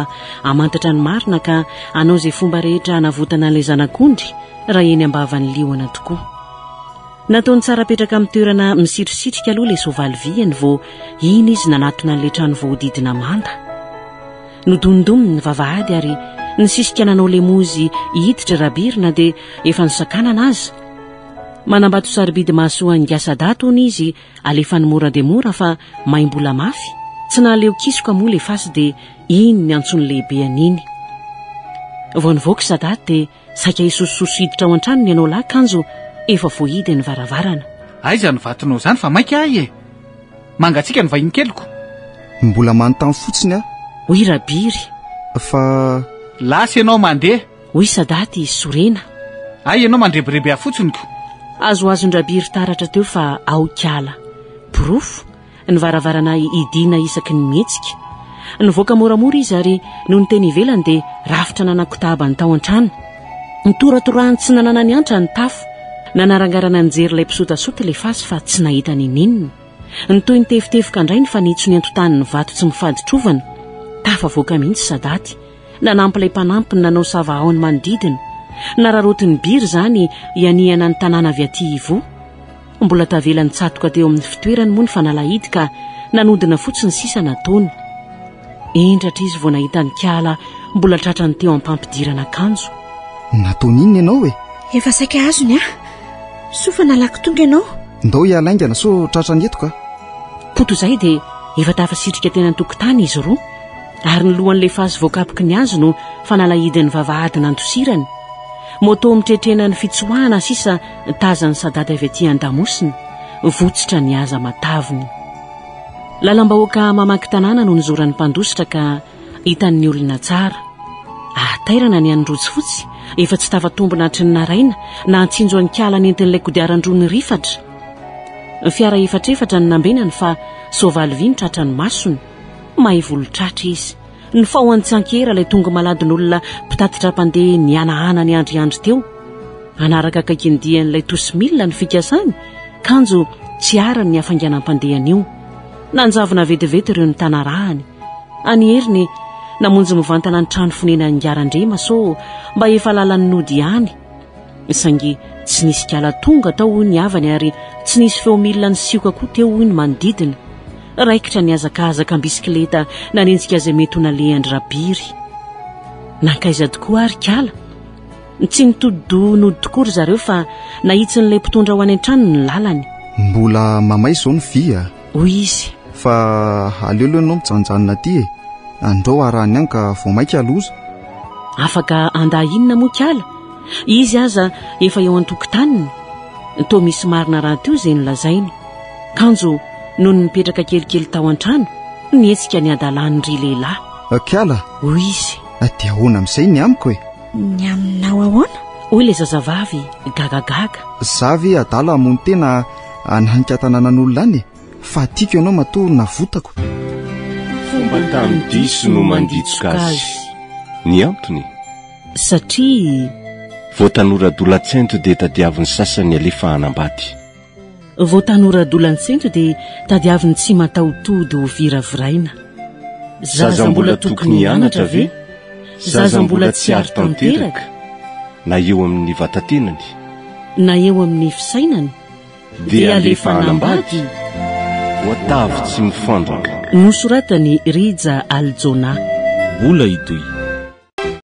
Speaker 3: amantatra ny marina ka anao izay fomba rehetra navotana n'ilay zanak'ondry raha eny ambavany liona tokoa nataony tsara petraka amin'ny toerana misitrisitsika aloha ilay soavaly viany vao iny izy nanatona n'ilay trano voadidina manda nodondominy ny vavahady ary ny sisika nanao lemozy hiditra rabirina dia efa nisakanana azy manambato sarobidy mahasoa ngasadato ony izy alefa ny mora dia mora fa maimbola mafy tsy nahaleo kisoka moa le fasy dia iny ny antsony lehibe an'iny vao nivoaka sadaty dia saika hisososo hiditra ao an-trano ny anao lahy kanjo efa voahidy ny varavarana
Speaker 10: aiza ny vatonao izany fa mainka ahy mangatsika ny vahiny keliko
Speaker 9: mbola manontany fotsiny
Speaker 3: hoy rabiry
Speaker 9: fa
Speaker 10: lasy ianao mandeha
Speaker 3: hoy sadaty sorena
Speaker 10: ay ianao mandrebireby ah fotsiny ko
Speaker 3: azoazon-drabiry taratra teo fa ao kiala porofo ny varavarana idina isaky ny mihetsika nivoaka moramora izy ary no ny teny ivelany dia rafitra nanakotaba ny tao an-trano nitoratorahany tsy nanana ny antra ny tafo nanarangarana nijery ilay mpisotasota ilay fasy fa tsy nahita ny ninina ny toy ny tefitefoka indray ny fanitso ny antotany ny vato tsy mifaditrovana tafavoaka mihitsy sadaty nanampy ilay mpanampy nanao savahaony manodidina nararotiny biry izany ianiana ny tanàna avy aty ivo mbola tavelany tsatoka teo amin'ny fitoerany moa ny fanalahidy ka nanodina fotsiny sisa nataony endratra izy vao nahita ny kiala mbola tratrany teo ampampidirana kanjo
Speaker 9: nataony inona ianao
Speaker 4: efa saika azony sofa nalaky tonga ianao
Speaker 9: ndao hialaingana so tratrany etoka
Speaker 3: poto izay dia efa tafasitrika tena ny-tokotany izy roa ary ny lohan'ilay fasy voakapoky ny azo no fanalahidiny vavahady nantosirany moto mitretrena ny fitsoahana sisa tazany sadaty avy aty an-damosiny votsitra ny aza mataviny lalam-bahoaka mamaky tanàna no nizorany mpandositra ka hitan'ny olona tsara atairana ny an'nyrojy fotsy efa tsy tafatombona hatry ny naraina na antsinjo any kiala nentin'ilay kodiaran-droa ny rifatra fiara efatrefatra ny nambenany fa soavaly vy ny tratra ny masony mahay volo-tratra izy ny fahony tsy ankera ilay tonga maladin'olona mpitatitra mpandeha ny anahana ny andriandro teo anaraka kaikindian'ilay tosimilina ny fikasany kanjo tsy arany ny hafanganam-pandehany io nanjavona vetivety ireo ny tanarahany anyheriny namonjy mivantana ny trano fonena ngarandrema so mba efa lalany nody ihany sangy tsy nisy kiala tonga tao hoy ny avany ary tsy nisy feo milina ny sioka koa teo hoy ny manodidina raikitra ny azakazaka bisikileta nanenjika izay mety ho nalehandry rabiry nankaiza tokoa ary kiala tsy nitodi-do nody tokory zareo fa nahitsin'ilay mpitondra ho any an-trano ny lalany.
Speaker 9: Mbola mamay izao ny vy a?
Speaker 3: Hoy izy.
Speaker 9: Fa aleoleo ianao mijanonjanona aty e. Andreo arahany any ka vao maika loza.
Speaker 3: Afaka andahinina moa kiala. Izy aza efa eo an-tokotaniny. Toa misy marina raha teo izay nolazainy. Kanjo noho ny mipetraka kelikely tao an-trano nietsika ny adalany ry lehilahy.
Speaker 9: Kiala?
Speaker 3: Hoy izy.
Speaker 9: Dia ahoana amin'izay ny amiko e?
Speaker 4: Ny aminao ahoana?
Speaker 3: Hoy ilay zazavavy gagagaga.
Speaker 9: Zavy adala amony tena ananika tanànan'olona any e. Fa tiako ianao matoa navotako.
Speaker 12: Fomba tamin'ny diso no manditsoka azy. Ny antony?
Speaker 3: Satria
Speaker 12: voatanora-dolan-tsento dia tadiavin'ny sasany alefa hanambady.
Speaker 3: Voatanora-dolan-tsento dia tadiaviny tsy mataotody ho viraviraina.
Speaker 12: Zaza mbola tokony hianatra ve? Zaza mbola tsy ary tanteraka? Na eo amin'ny vatantenany?
Speaker 3: Na eo amin'ny fisainany?
Speaker 12: Dia alefa hanambady. Voatavo tsy mifandraka.
Speaker 3: Nosoratany Rija Aljona.
Speaker 11: Bola itoy.